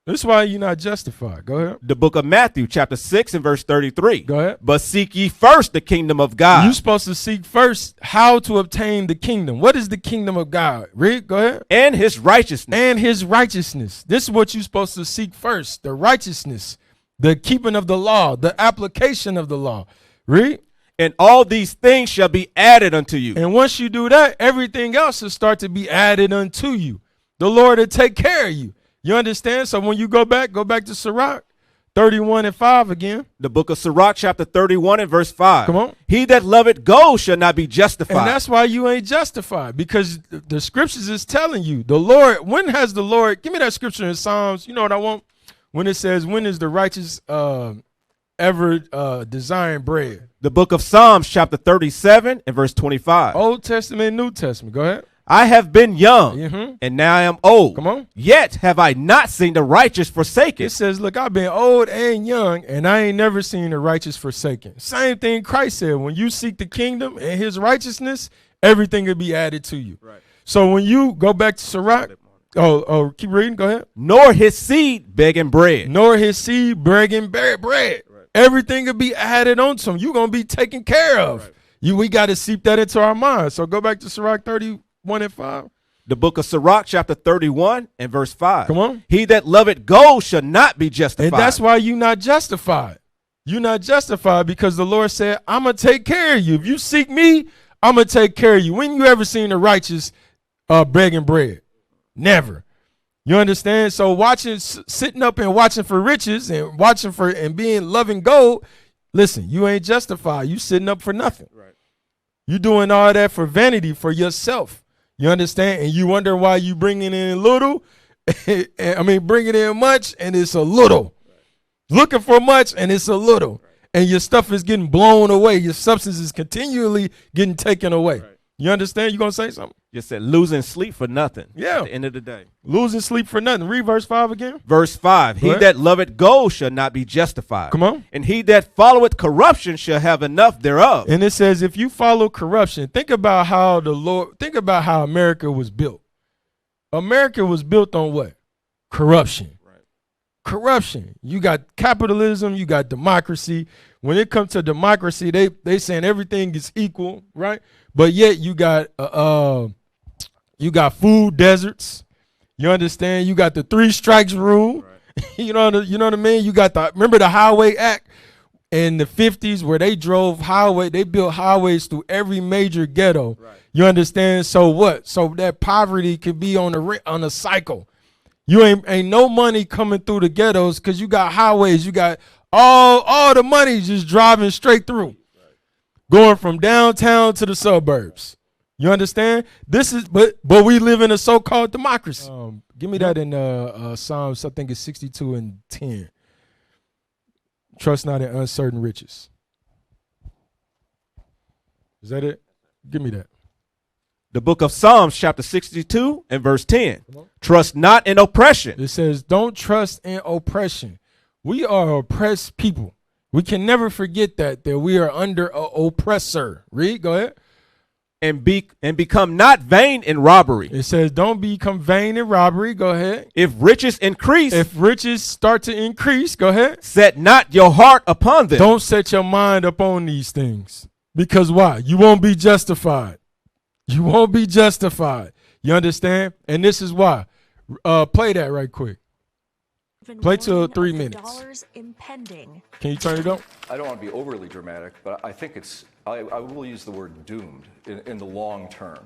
This is why you're not justified. Go ahead. The book of Matthew, chapter 6 and verse 33. Go ahead. But seek ye first the kingdom of God. You're supposed to seek first how to obtain the kingdom. What is the kingdom of God? Read, go ahead. And his righteousness. And his righteousness. This is what you're supposed to seek first. The righteousness, the keeping of the law, the application of the law. Read. And all these things shall be added unto you. And once you do that, everything else will start to be added unto you. The Lord will take care of you. You understand? So when you go back to Sirach 31 and 5 again. The book of Sirach, chapter 31 and verse 5. Come on. He that loveth gold shall not be justified. And that's why you ain't justified, because the scriptures is telling you, the Lord, when has the Lord, give me that scripture in Psalms, you know what I want? When it says, when is the righteous ever desiring bread? The book of Psalms, chapter 37 and verse 25. Old Testament, New Testament. Go ahead. I have been young, and now I am old. Come on. Yet have I not seen the righteous forsaken. It says, look, I've been old and young, and I ain't never seen the righteous forsaken. Same thing Christ said. When you seek the kingdom and his righteousness, everything will be added to you. Right. So when you go back to Sirach, keep reading. Go ahead. Nor his seed begging bread. Nor his seed begging bread. Right. Everything will be added onto him. You're going to be taken care of. Right. We got to seep that into our minds. So go back to Sirach 31 and 5. The book of Sirach, chapter 31 and verse 5. Come on. He that loveth gold shall not be justified. And that's why you're not justified. You're not justified because the Lord said, I'm going to take care of you. If you seek me, I'm going to take care of you. When you ever seen the righteous begging bread? Never. You understand? So sitting up and watching for riches and and being loving gold, listen, you ain't justified. You sitting up for nothing. Right. You doing all that for vanity, for yourself. You understand? And you wonder why you bringing in little, bringing in much, and it's a little. Right. Looking for much, and it's a little. Right. And your stuff is getting blown away. Your substance is continually getting taken away. Right. You understand? You going to say something? You said losing sleep for nothing. Yeah. At the end of the day. Losing sleep for nothing. Read verse 5 again. Verse 5. He that loveth gold shall not be justified. Come on. And he that followeth corruption shall have enough thereof. And it says, if you follow corruption, think about how America was built. America was built on what? Corruption. Corruption. You got capitalism, you got democracy. When it comes to democracy, they saying everything is equal, right? But yet you got food deserts. You understand? You got the 3 strikes rule. Right. you know what I mean? You got remember the Highway Act in the 50s where they built highways through every major ghetto. Right. You understand? So what? So that poverty can be on a cycle. You ain't no money coming through the ghettos because you got highways. You got all the money just driving straight through, going from downtown to the suburbs. You understand? But we live in a so-called democracy. Give me that in Psalms, I think it's 62:10. Trust not in uncertain riches. Is that it? Give me that. The book of Psalms, chapter 62 and verse 10. Trust not in oppression. It says, don't trust in oppression. We are oppressed people. We can never forget that we are under an oppressor. Read, go ahead. And become not vain in robbery. It says, don't become vain in robbery. Go ahead. If riches increase. If riches start to increase, go ahead. Set not your heart upon them. Don't set your mind upon these things. Because why? You won't be justified. You won't be justified. You understand? And this is why. Play that right quick. Play till 3 minutes. Impending. Can you turn it up? I don't want to be overly dramatic, but I think I will use the word doomed in the long term.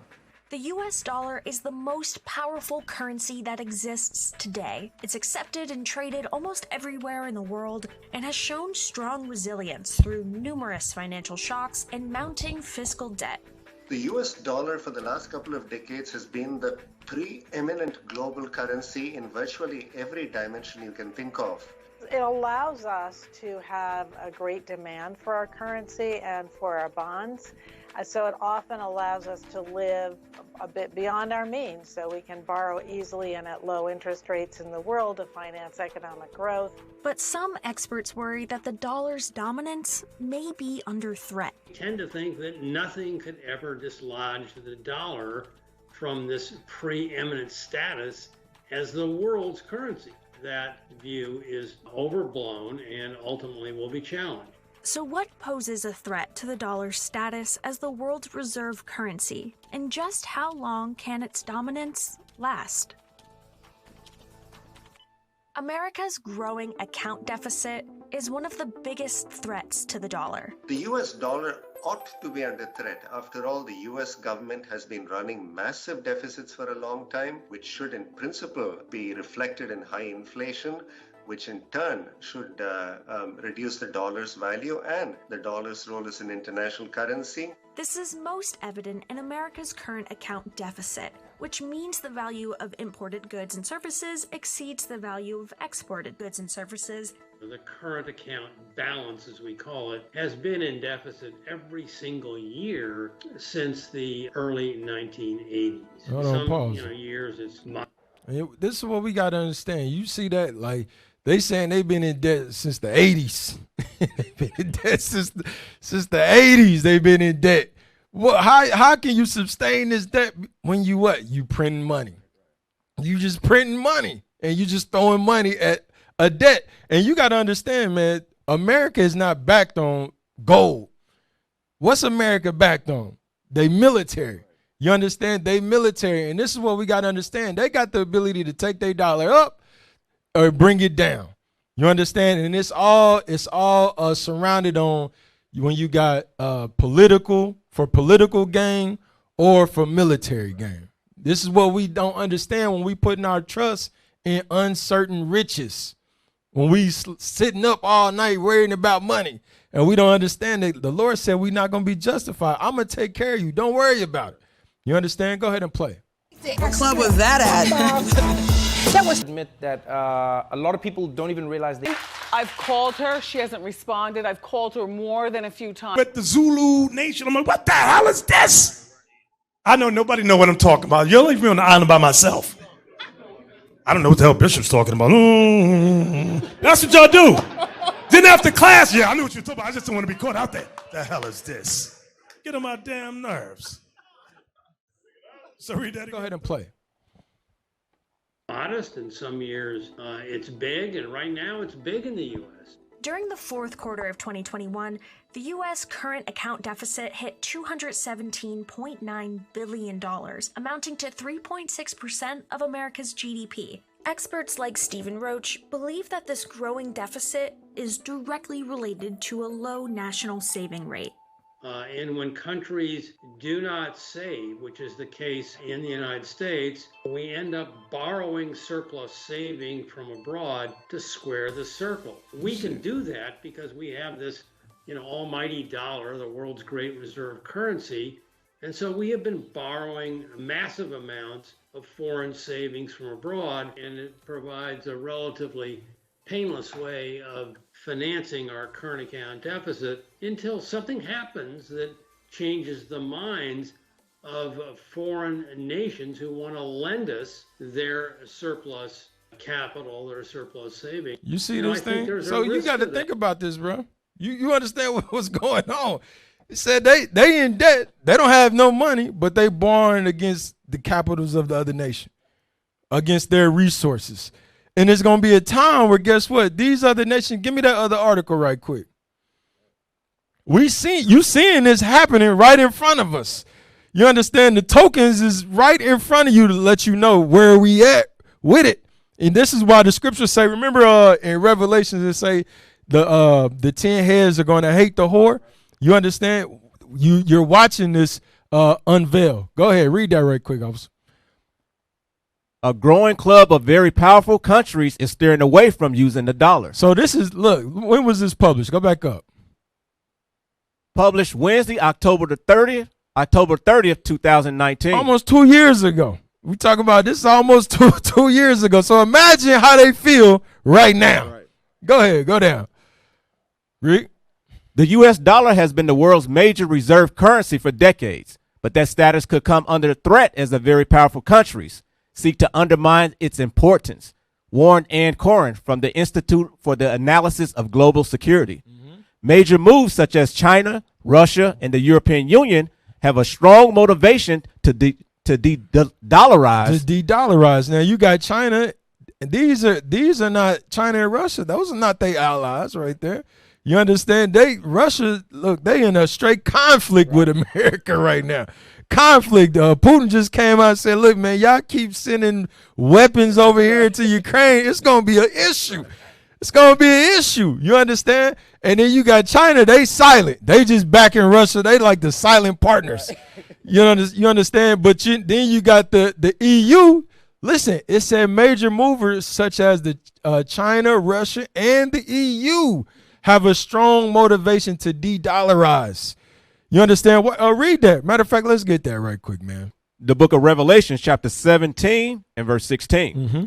The US dollar is the most powerful currency that exists today. It's accepted and traded almost everywhere in the world and has shown strong resilience through numerous financial shocks and mounting fiscal debt. The US dollar for the last couple of decades has been the preeminent global currency in virtually every dimension you can think of. It allows us to have a great demand for our currency and for our bonds. So it often allows us to live a bit beyond our means, so we can borrow easily and at low interest rates in the world to finance economic growth. But some experts worry that the dollar's dominance may be under threat. We tend to think that nothing could ever dislodge the dollar from this preeminent status as the world's currency. That view is overblown and ultimately will be challenged. So what poses a threat to the dollar's status as the world's reserve currency, and just how long can its dominance last? America's growing account deficit is one of the biggest threats to the dollar. The US dollar ought to be under threat. After all, the US government has been running massive deficits for a long time, which should in principle be reflected in high inflation, which in turn should reduce the dollar's value and the dollar's role as an international currency. This is most evident in America's current account deficit, which means the value of imported goods and services exceeds the value of exported goods and services. The current account balance, as we call it, has been in deficit every single year since the early 1980s. Some years it's not. This is what we got to understand. You see that, like, they saying they've been in debt since the 80s. They've been in debt since the 80s. They've been in debt. Well, how can you sustain this debt when you what? You printing money. You just printing money and you just throwing money at a debt. And you got to understand, man, America is not backed on gold. What's America backed on? They military. You understand? They military. And this is what we got to understand. They got the ability to take their dollar up or bring it down. You understand? And it's all surrounded on when you got political gain or for military gain. This is what we don't understand when we putting our trust in uncertain riches. When we sitting up all night worrying about money and we don't understand that the Lord said we're not going to be justified. I'm going to take care of you. Don't worry about it. You understand? Go ahead and play. What club was that at? Admit that a lot of people don't even realize that. I've called her. She hasn't responded. I've called her more than a few times. With the Zulu Nation, I'm like, what the hell is this? I know nobody know what I'm talking about. You'll leave me on the island by myself. I don't know what the hell Bishop's talking about. That's what y'all do. Then after class, yeah, I knew what you were talking about. I just don't want to be caught out there. The hell is this? Get on my damn nerves. So read that again. Go ahead and play. modest. In some years, it's big, and right now it's big in the U.S. During the fourth quarter of 2021, the U.S. current account deficit hit $217.9 billion, amounting to 3.6% of America's GDP. Experts like Stephen Roach believe that this growing deficit is directly related to a low national saving rate. And when countries do not save, which is the case in the United States, we end up borrowing surplus saving from abroad to square the circle. We can do that because we have this, almighty dollar, the world's great reserve currency. And so we have been borrowing massive amounts of foreign savings from abroad, and it provides a relatively painless way of financing our current account deficit until something happens that changes the minds of foreign nations who want to lend us their surplus capital, their surplus savings. You see this thing? So you got to think about this, bro. You understand what's going on. It said they in debt. They don't have no money, but they borrowing against the capitals of the other nation, against their resources. And there's going to be a time where, guess what? These other nations, give me that other article right quick. You seeing this happening right in front of us. You understand? The tokens is right in front of you to let you know where we at with it. And this is why the scriptures say, remember in Revelations it say the 10 heads are going to hate the whore. You understand? You're watching this unveil. Go ahead, read that right quick, officer. A growing club of very powerful countries is steering away from using the dollar. So this is, look, when was this published? Go back up. Published Wednesday, October 30th, 2019. Almost 2 years ago. We talk about this almost two years ago. So imagine how they feel right now. Right. Go ahead, go down. Rick? The U.S. dollar has been the world's major reserve currency for decades, but that status could come under threat as the very powerful countries seek to undermine its importance, warned Ann Coren from the Institute for the Analysis of Global Security. Mm-hmm. Major moves such as China, Russia, and the European Union have a strong motivation to de-dollarize. To de-dollarize. Now, you got China. These are not China and Russia. Those are not their allies right there. You understand? Russia, look, they in a straight conflict with America right now. Conflict. Putin just came out and said, look, man, y'all keep sending weapons over here to Ukraine. It's going to be an issue. It's going to be an issue. You understand? And then you got China. They silent. They just backing Russia. They like the silent partners. You understand? But then you got the EU. Listen, it said major movers such as the China, Russia, and the EU have a strong motivation to de-dollarize. You understand what? Read that. Matter of fact, let's get that right quick, man. The book of Revelation, chapter 17 and verse 16. Mm-hmm.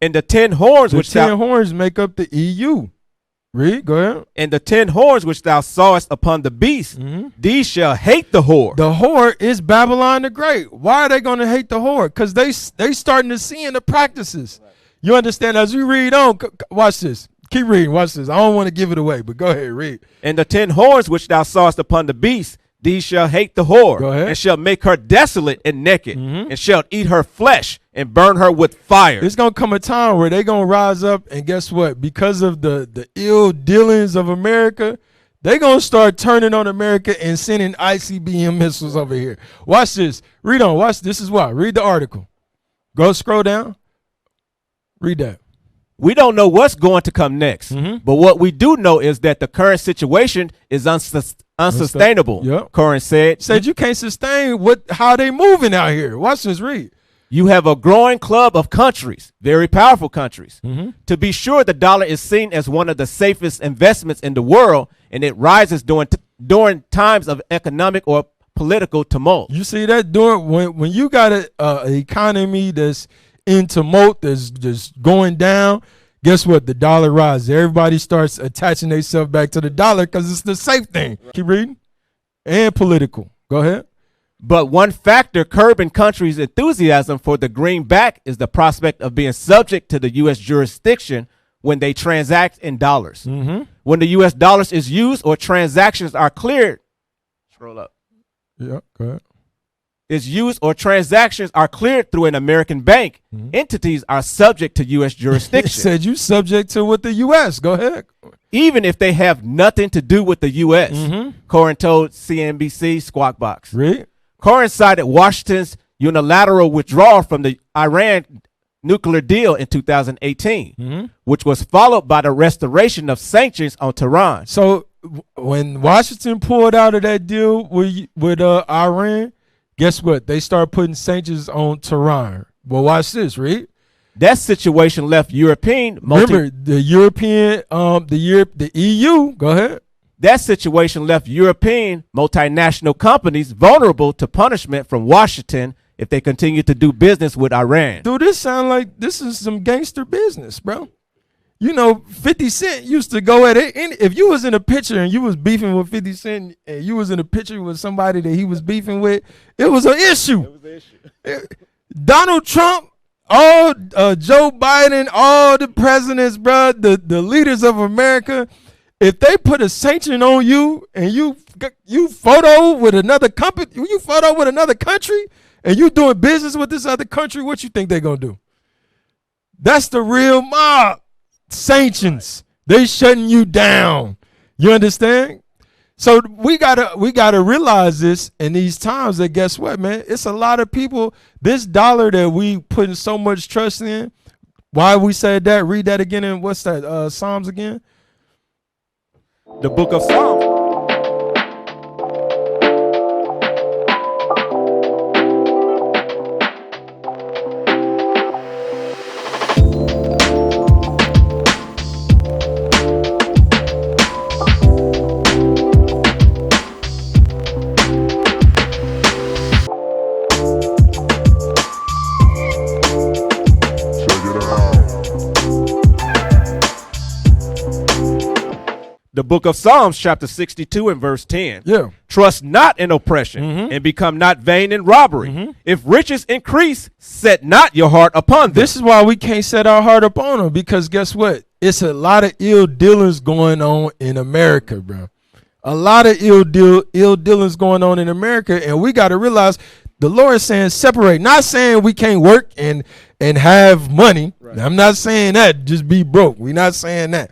And the 10 horns which 10 horns make up the EU. Read, go ahead. And the 10 horns which thou sawest upon the beast, mm-hmm. these shall hate the whore. The whore is Babylon the Great. Why are they going to hate the whore? Because they starting to see in the practices. Right. You understand? As we read on, watch this. Keep reading. Watch this. I don't want to give it away, but go ahead, read. And the 10 horns which thou sawest upon the beast, these shall hate the whore, and shall make her desolate and naked, mm-hmm. and shall eat her flesh and burn her with fire. There's going to come a time where they're going to rise up, and guess what? Because of the ill dealings of America, they're going to start turning on America and sending ICBM missiles over here. Watch this. Read on. Watch. This is why. Read the article. Go scroll down. Read that. We don't know what's going to come next, mm-hmm. but what we do know is that the current situation is unsustainable. Yep. Coren said you can't sustain how they moving out here. Watch this, read. You have a growing club of countries, very powerful countries. Mm-hmm. To be sure, the dollar is seen as one of the safest investments in the world, and it rises during times of economic or political tumult. You see that when you got an economy that's in tumult, that's just going down, guess what? The dollar rises. Everybody starts attaching themselves back to the dollar because it's the safe thing. Keep reading. And political. Go ahead. But one factor curbing countries' enthusiasm for the greenback is the prospect of being subject to the U.S. jurisdiction when they transact in dollars. Mm-hmm. When the U.S. dollars is used or transactions are cleared. Scroll up. Yeah, go ahead. is used or transactions are cleared through an American bank, entities are subject to U.S. It jurisdiction, said you subject to what the U.S. Go ahead. even if they have nothing to do with the U.S. Corin told CNBC Squawk Box. Read. Corin cited Washington's unilateral withdrawal from the Iran nuclear deal in 2018, which was followed by the restoration of sanctions on Tehran. So when Washington pulled out of that deal with Iran, guess what? They started putting sanctions on Tehran. Well, watch this, Reed. That situation left European Remember the European, the EU. Go ahead. That situation left European multinational companies vulnerable to punishment from Washington if they continue to do business with Iran. Dude, this sound like this is some gangster business, bro. You know, 50 Cent used to go at it. If you was in a picture and you was beefing with 50 Cent and you was in a picture with somebody that he was beefing with, it was an issue. It was an issue. Donald Trump, all Joe Biden, all the presidents, bro, the leaders of America, if they put a sanction on you and you photo with another company, you photo with another country and you doing business with this other country, what you think they gonna do? That's the real mob. Sanctions. They shutting you down. You understand? So we gotta realize this in these times that guess what, man? It's a lot of people. This dollar that we putting so much trust in. Why we said that? Read that again. And what's that? Psalms again. The book of Psalms. The book of Psalms, chapter 62 and verse 10. Yeah. Trust not in oppression and become not vain in robbery. If riches increase, set not your heart upon them. This is why we can't set our heart upon them, because guess what? It's a lot of ill dealings going on in America, bro. A lot of ill dealings going on in America, and we got to realize the Lord is saying separate. Not saying we can't work and have money. Right. I'm not saying that. Just be broke. We're not saying that.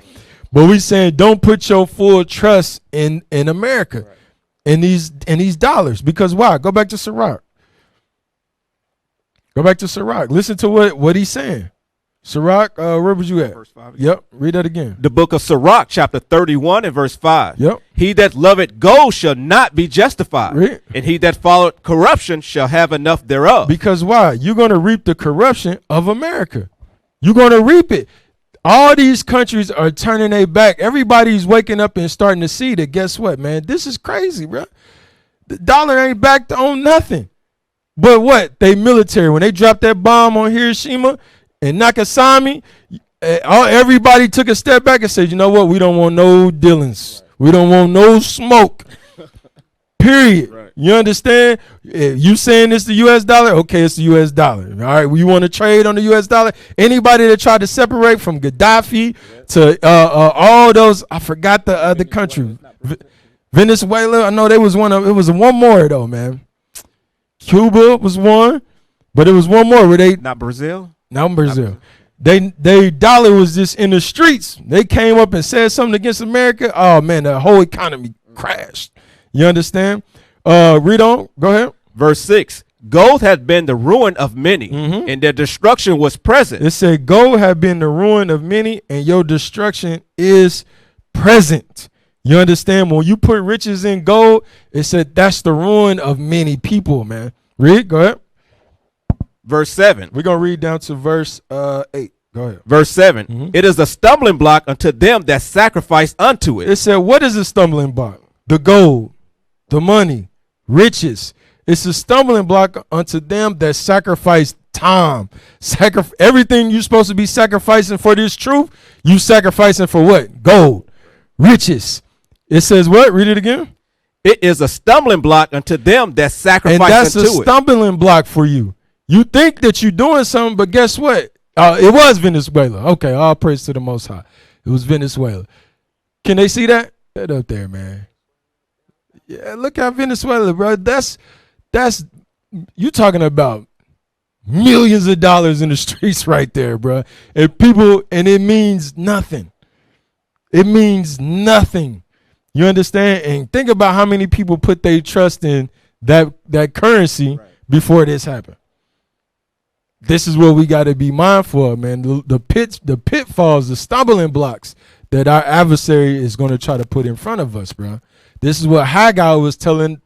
But we saying don't put your full trust in America, right, in these dollars. Because why? Go back to Sirach. Go back to Sirach. Listen to what he's saying. Sirach, where was you at? Verse 5. Yep. Read that again. The book of Sirach, chapter 31 and verse 5. Yep. He that loveth gold shall not be justified. Read. And he that followeth corruption shall have enough thereof. Because why? You're going to reap the corruption of America. You're going to reap it. All these countries are turning their back. Everybody's waking up and starting to see that, guess what, man? This is crazy, bro. The dollar ain't backed on nothing. But what? They military. When they dropped that bomb on Hiroshima and Nagasaki, everybody took a step back and said, you know what? We don't want no dealings. We don't want no smoke. Period. Right. You understand? If you saying it's the U.S. dollar, okay, it's the U.S. dollar. All right, you want to trade on the U.S. dollar? Anybody that tried to separate from Gaddafi to all those, I forgot the other country, Venezuela. I know there was one. It was one more though, man. Cuba was one, but it was one more where they not Brazil. Not Brazil. They dollar was just in the streets. They came up and said something against America. Oh man, the whole economy crashed. You understand? Read on. Go ahead. Verse 6. Gold had been the ruin of many, and their destruction was present. It said, gold had been the ruin of many, and your destruction is present. You understand? When you put riches in gold, it said that's the ruin of many people, man. Read. Go ahead. Verse 7. We're going to read down to verse 8. Go ahead. Verse 7. It is a stumbling block unto them that sacrifice unto it. It said, what is a stumbling block? The gold. The money, riches. It's a stumbling block unto them that sacrifice time. Everything you're supposed to be sacrificing for this truth, you sacrificing for what? Gold, riches. It says what? Read it again. It is a stumbling block unto them that sacrifice unto it. And that's a stumbling block for you. You think that you're doing something, but guess what? It was Venezuela. Okay, all praise to the Most High. It was Venezuela. Can they see that? That up there, man. Yeah, look at Venezuela, bro. That's you talking about millions of dollars in the streets right there, bro. And it means nothing. It means nothing. You understand? And think about how many people put their trust in that currency before this happened. This is what we got to be mindful of, man. The pitfalls, the stumbling blocks that our adversary is going to try to put in front of us, bro. This is what Haggai was telling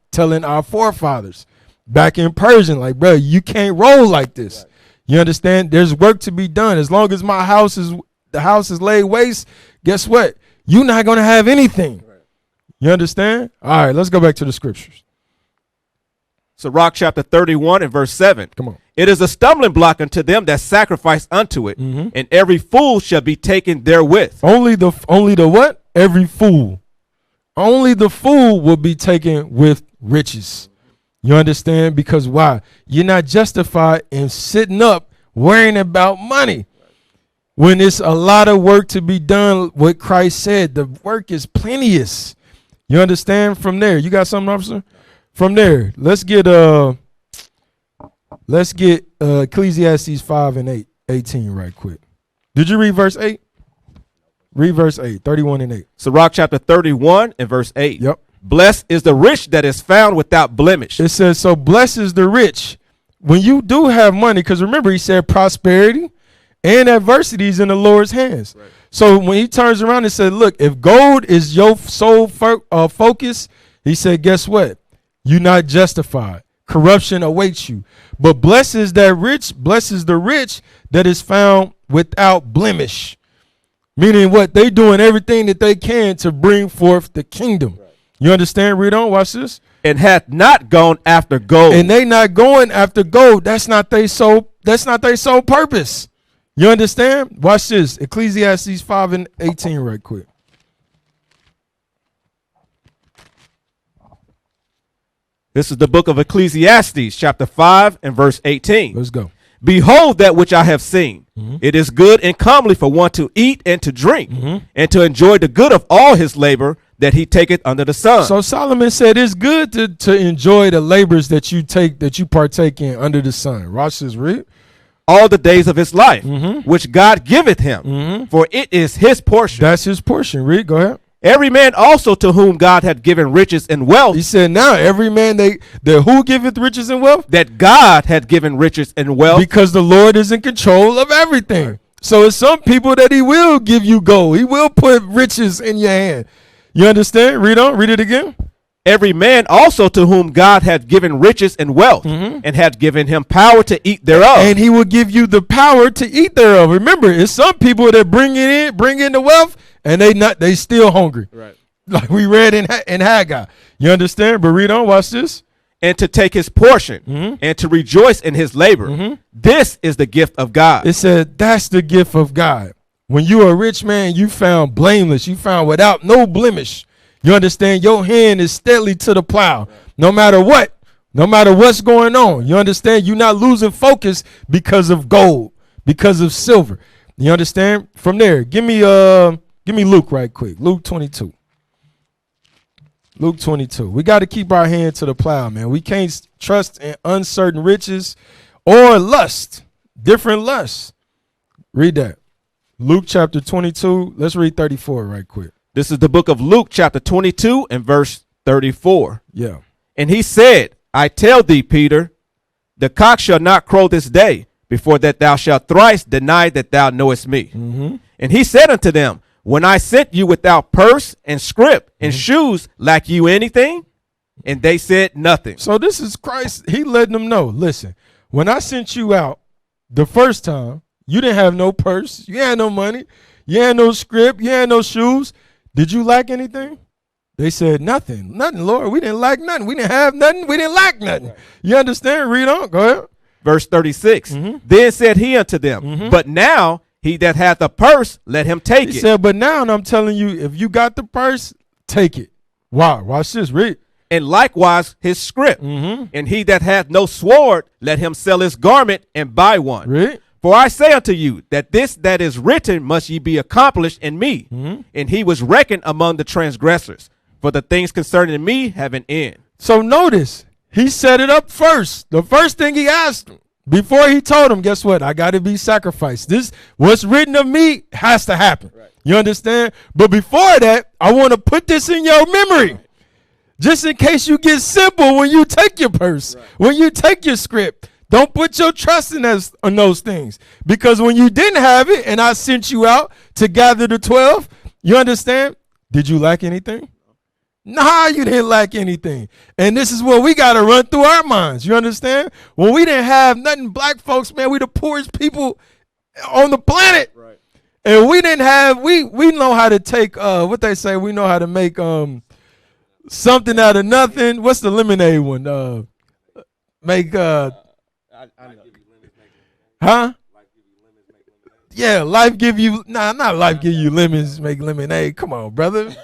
our forefathers back in Persian, like, bro, you can't roll like this. You understand? There's work to be done. As long as the house is laid waste, guess what? You're not going to have anything. You understand? All right, let's go back to the scriptures. Sirach chapter 31 and verse 7. Come on. It is a stumbling block unto them that sacrifice unto it, and every fool shall be taken therewith. Only the what? Every fool. Only the fool will be taken with riches. You understand? Because why? You're not justified in sitting up worrying about money. When it's a lot of work to be done, what Christ said, the work is plenteous. You understand? From there, you got something, officer? From there, let's get Ecclesiastes 5 and 18 right quick. Did you read verse 8? Read verse 8, 31 and 8. Sirach chapter 31 and verse 8. Yep. Blessed is the rich that is found without blemish. It says, so blessed is the rich. When you do have money, because remember, he said prosperity and adversity is in the Lord's hands. Right. So when he turns around and said, look, if gold is your sole focus, he said, guess what? You're not justified. Corruption awaits you. But blessed is the rich that is found without blemish. Meaning what? They doing everything that they can to bring forth the kingdom. Right. You understand? Read on. Watch this. And hath not gone after gold. And they not going after gold. That's not their sole purpose. You understand? Watch this. Ecclesiastes 5 and 18 right quick. This is the book of Ecclesiastes, chapter 5 and verse 18. Let's go. Behold that which I have seen. It is good and comely for one to eat and to drink, and to enjoy the good of all his labor that he taketh under the sun. So Solomon said it's good to enjoy the labors that you partake in under the sun. Watch this, read. All the days of his life, which God giveth him, for it is his portion. That's his portion. Read, go ahead. Every man also to whom God hath given riches and wealth. He said, now every man who giveth riches and wealth? That God hath given riches and wealth. Because the Lord is in control of everything. Right. So it's some people that he will give you gold. He will put riches in your hand. You understand? Read on. Read it again. Every man also to whom God hath given riches and wealth, and hath given him power to eat thereof. And he will give you the power to eat thereof. Remember, it's some people that bring in the wealth, and they still hungry. Right. Like we read in Haggai. You understand? But read on. Watch this. And to take his portion, and to rejoice in his labor. This is the gift of God. It said that's the gift of God. When you are a rich man, you found blameless. You found without no blemish. You understand? Your hand is steadily to the plow. No matter what. No matter what's going on. You understand? You're not losing focus because of gold, because of silver. You understand? From there, give me Luke right quick. Luke 22. Luke 22. We got to keep our hand to the plow, man. We can't trust in uncertain riches or lust. Different lusts. Read that. Luke chapter 22. Let's read 34 right quick. This is the book of Luke chapter 22 and verse 34. Yeah. And he said, I tell thee, Peter, the cock shall not crow this day before that thou shalt thrice deny that thou knowest me. And he said unto them, when I sent you without purse and scrip and shoes, lack you anything? And they said nothing. So this is Christ. He letting them know, listen, when I sent you out the first time, you didn't have no purse. You had no money. You had no scrip. You had no shoes. Did you lack anything? They said nothing. Nothing, Lord. We didn't lack nothing. We didn't have nothing. We didn't lack nothing. Right. You understand? Read on. Go ahead. Verse 36. Then said he unto them, but now he that hath a purse, let him take it. He said, but now, and I'm telling you, if you got the purse, take it. Wow. Watch this. Read. And likewise his scrip. And he that hath no sword, let him sell his garment and buy one. Read. For I say unto you that this that is written must ye be accomplished in me. And he was reckoned among the transgressors. For the things concerning me have an end. So notice, He set it up first. The first thing he asked him before he told him, guess what? I got to be sacrificed. This, what's written of me has to happen. Right. You understand? But before that, I want to put this in your memory. Right. Just in case you get simple when you take your purse, right. when you take your script. Don't put your trust in those things. Because when you didn't have it and I sent you out to gather the 12, you understand? Did you lack anything? Nah, you didn't lack anything. And this is what we got to run through our minds. You understand? When we didn't have nothing, black folks, man, we the poorest people on the planet. Right. And we didn't have, we know how to take, what they say, we know how to make something out of nothing. What's the lemonade one? Huh? Yeah, life give you, not life give you lemons, make lemonade. Come on, brother.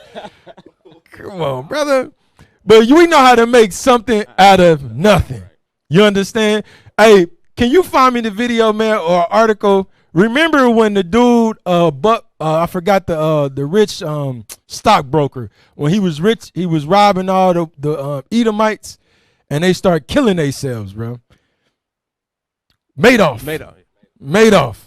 Come on, brother. But we know how to make something out of nothing. You understand? Hey, can you find me the video, man, or article? Remember when the dude, I forgot the rich stockbroker, when he was rich, he was robbing all the Edomites, and they start killing themselves, bro. Madoff.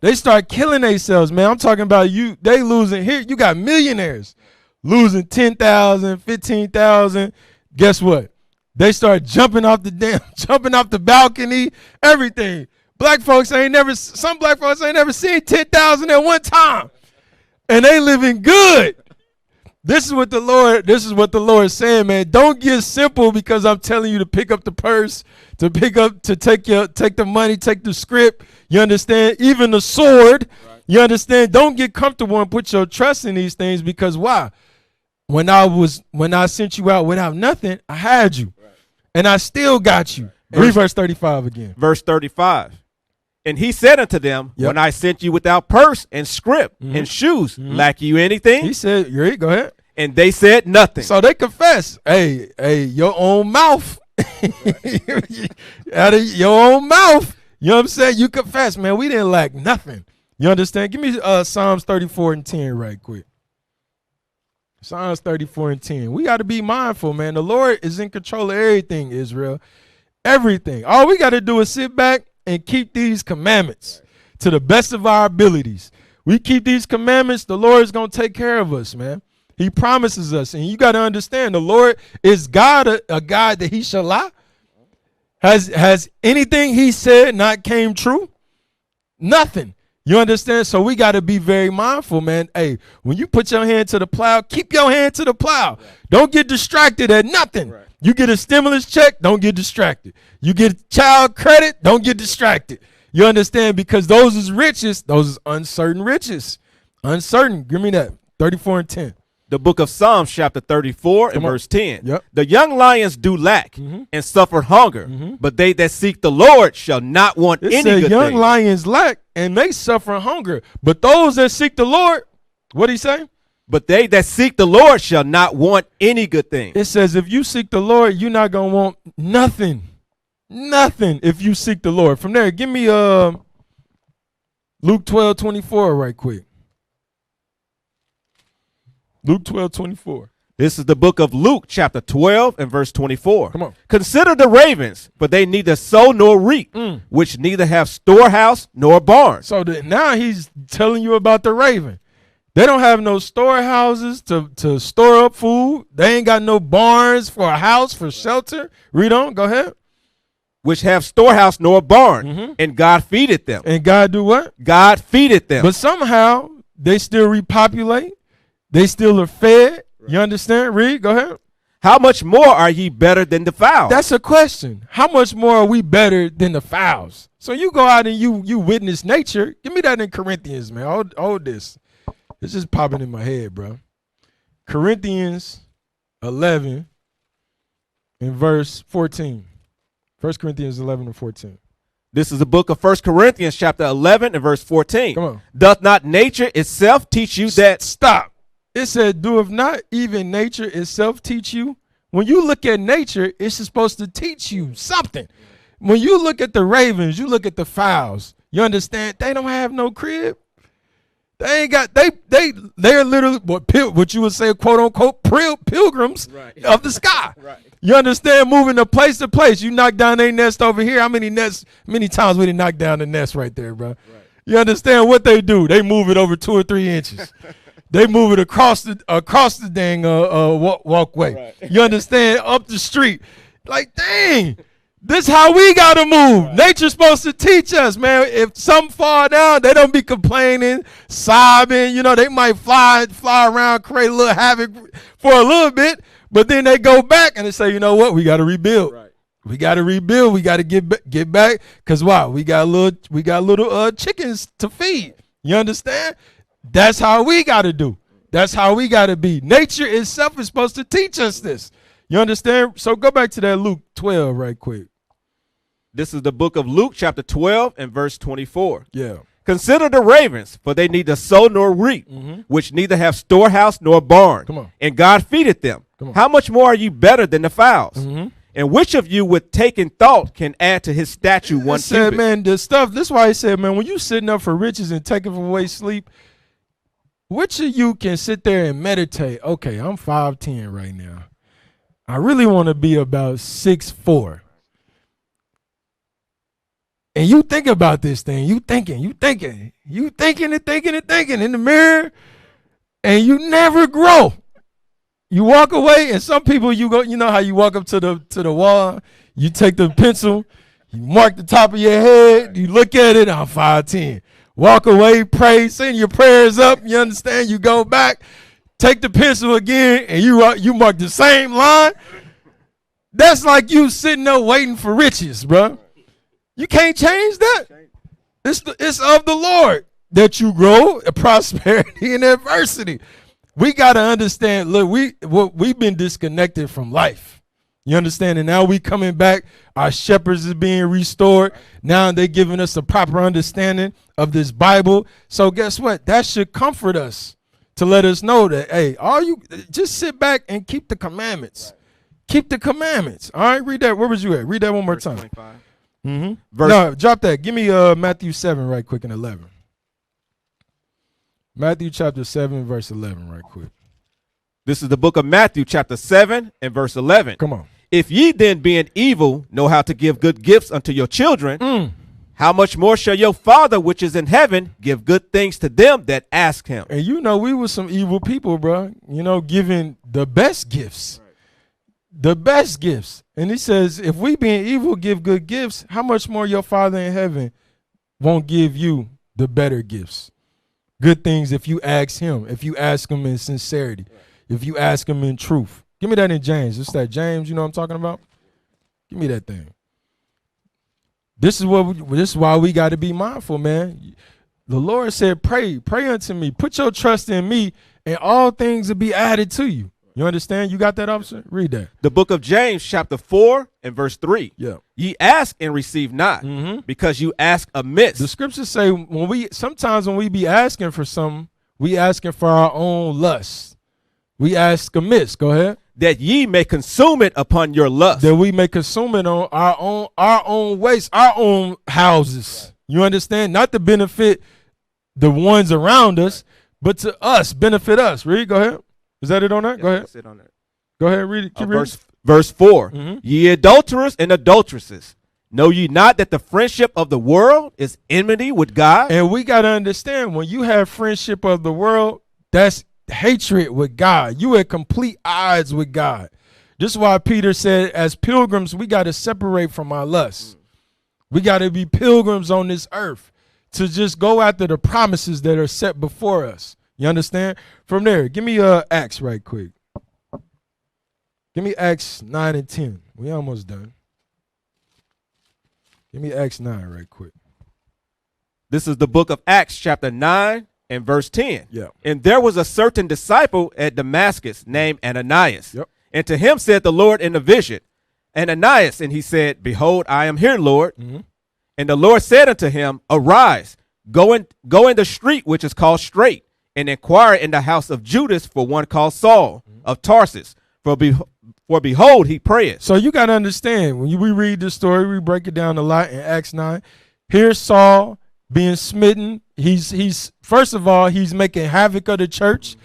They start killing themselves, man. I'm talking about they losing here. You got millionaires losing 10,000, 15,000. Guess what? They start jumping off the balcony, everything. Some black folks ain't never seen 10,000 at one time. And they living good. This is what the Lord is saying, man. Don't get simple because I'm telling you to pick up the purse, to take the money, take the script. You understand? Even the sword. Right. You understand? Don't get comfortable and put your trust in these things because why? When I sent you out without nothing, I had you. Right. And I still got you. Read verse 35 again. Verse 35. And he said unto them, when I sent you without purse and script and shoes, lack you anything? He said, go ahead. And they said nothing. So they confess, hey, your own mouth. Out of your own mouth. You know what I'm saying? You confess, man, we didn't lack nothing. You understand? Give me Psalms 34 and 10 right quick. Psalms 34 and 10. We got to be mindful, man. The Lord is in control of everything, Israel. Everything. All we got to do is sit back and keep these commandments to the best of our abilities. We keep these commandments, the Lord is going to take care of us, man. He promises us. And you got to understand, the Lord is God, a God that he shall lie. Has anything he said not came true? Nothing. You understand? So we got to be very mindful, man. Hey, when you put your hand to the plow, keep your hand to the plow. Right. Don't get distracted at nothing. Right. You get a stimulus check, don't get distracted. You get child credit, don't get distracted. You understand? Because those is riches, those is uncertain riches. Uncertain. Give me that. 34 and 10. The book of Psalms, chapter 34 and verse 10. Yep. The young lions do lack and suffer hunger, but they that seek the Lord shall not want any good thing. Young lions lack and they suffer hunger, but those that seek the Lord, what did he say? But they that seek the Lord shall not want any good thing. It says if you seek the Lord, you're not going to want nothing. Nothing if you seek the Lord. From there, give me Luke 12:24 right quick. Luke 12:24. This is the book of Luke, chapter 12 and verse 24. Come on. Consider the ravens, for they neither sow nor reap, which neither have storehouse nor barn. So now he's telling you about the raven. They don't have no storehouses to store up food. They ain't got no barns for a house, for shelter. Read on. Go ahead. Which have storehouse nor barn, and God feedeth them. And God do what? God feedeth them. But somehow they still repopulate. They still are fed. Right. You understand? Read. Go ahead. How much more are ye better than the fowls? That's a question. How much more are we better than the fowls? So you go out and you witness nature. Give me that in Corinthians, man. Hold this. It's just popping in my head, bro. Corinthians 11 and verse 14. 1 Corinthians 11 and 14. This is the book of 1 Corinthians chapter 11 and verse 14. Come on. Doth not nature itself teach you that? Stop. It said, doeth not even nature itself teach you? When you look at nature, it's supposed to teach you something. When you look at the ravens, you look at the fowls, you understand they don't have no crib. They ain't got they're literally what you would say, quote unquote, pilgrims of the sky. Right. You understand? Moving to place. You knock down a nest over here. How many times we didn't knock down the nest right there, bro? Right. You understand what they do? They move it over 2 or 3 inches. They move it across the dang walkway. Right. You understand? Up the street. Like, dang. This how we gotta move. Right. Nature's supposed to teach us, man. If some fall down, they don't be complaining, sobbing. You know, they might fly around, create a little havoc for a little bit, but then they go back and they say, you know what? We gotta rebuild. Right. We gotta rebuild. We gotta get back. Cause why? We got little chickens to feed. You understand? That's how we gotta do. That's how we gotta be. Nature itself is supposed to teach us this. You understand? So go back to that Luke 12 right quick. This is the book of Luke, chapter 12 and verse 24. Yeah. Consider the ravens, for they neither sow nor reap, which neither have storehouse nor barn. Come on. And God feedeth them. How much more are you better than the fowls? And which of you with taking thought can add to his statue one cubit? Man, this is why he said, man, when you sitting up for riches and taking away sleep, which of you can sit there and meditate? Okay, I'm 5'10" right now. I really want to be about 6'4". And you think about this thing. You thinking in the mirror, and you never grow. You walk away, and some people you know how you walk up to the wall, you take the pencil, you mark the top of your head, you look at it, I'm 5'10". Walk away, pray, send your prayers up, you understand? You go back. Take the pencil again, and you mark the same line. That's like you sitting there waiting for riches, bro. You can't change that. It's of the Lord that you grow in prosperity and adversity. We got to understand, look, we've been disconnected from life. You understand? And now we coming back. Our shepherds is being restored. Now they're giving us a proper understanding of this Bible. So guess what? That should comfort us. To let us know that, hey, just sit back and keep the commandments. Right. Keep the commandments. All right, read that. Where was you at? Read that one more time. 25. No, drop that. Give me Matthew 7 right quick and 11. Matthew chapter 7, verse 11 right quick. This is the book of Matthew chapter 7 and verse 11. Come on. If ye then, being evil, know how to give good gifts unto your children, how much more shall your Father which is in heaven give good things to them that ask him? And you know, we were some evil people, bro. You know, giving the best gifts. Right. The best gifts. And he says, if we being evil give good gifts, how much more your Father in heaven won't give you the better gifts? Good things if you ask him, if you ask him in sincerity, if you ask him in truth. Give me that in James. It's that James, you know what I'm talking about? Give me that thing. This is why we got to be mindful, man. The Lord said, pray unto me. Put your trust in me, and all things will be added to you. You understand? You got that, officer? Read that. The book of James, chapter 4 and verse 3. Yeah. Ye ask and receive not, because you ask amiss. The scriptures say sometimes when we be asking for something, we asking for our own lust. We ask amiss. Go ahead. That ye may consume it upon your lust. That we may consume it on our own waste, our own houses. Right. You understand? Not to benefit the ones around us, but to us, benefit us. Read, go ahead. Is that it on that? Yeah, go ahead. That's it on that. Go ahead, read it. Keep reading. Verse 4. Ye adulterers and adulteresses, know ye not that the friendship of the world is enmity with God? And we got to understand, when you have friendship of the world, that's hatred with God. You at complete odds with God. This is why Peter said, as pilgrims, we got to separate from our lusts. We got to be pilgrims on this earth to just go after the promises that are set before us. You understand? From there, give me Acts right quick. Give me Acts 9 and 10. We almost done. Give me Acts 9 right quick. This is the book of Acts chapter 9 and verse 10. Yeah. And there was a certain disciple at Damascus named Ananias. Yep. And to him said the Lord in a vision, Ananias, and he said, Behold, I am here, Lord. And the Lord said unto him, Arise, go in the street which is called Straight, and inquire in the house of Judas for one called Saul of Tarsus. For behold, he prayeth. So you got to understand, when we read this story, we break it down a lot in Acts 9. Here's Saul being smitten He's first of all, he's making havoc of the church.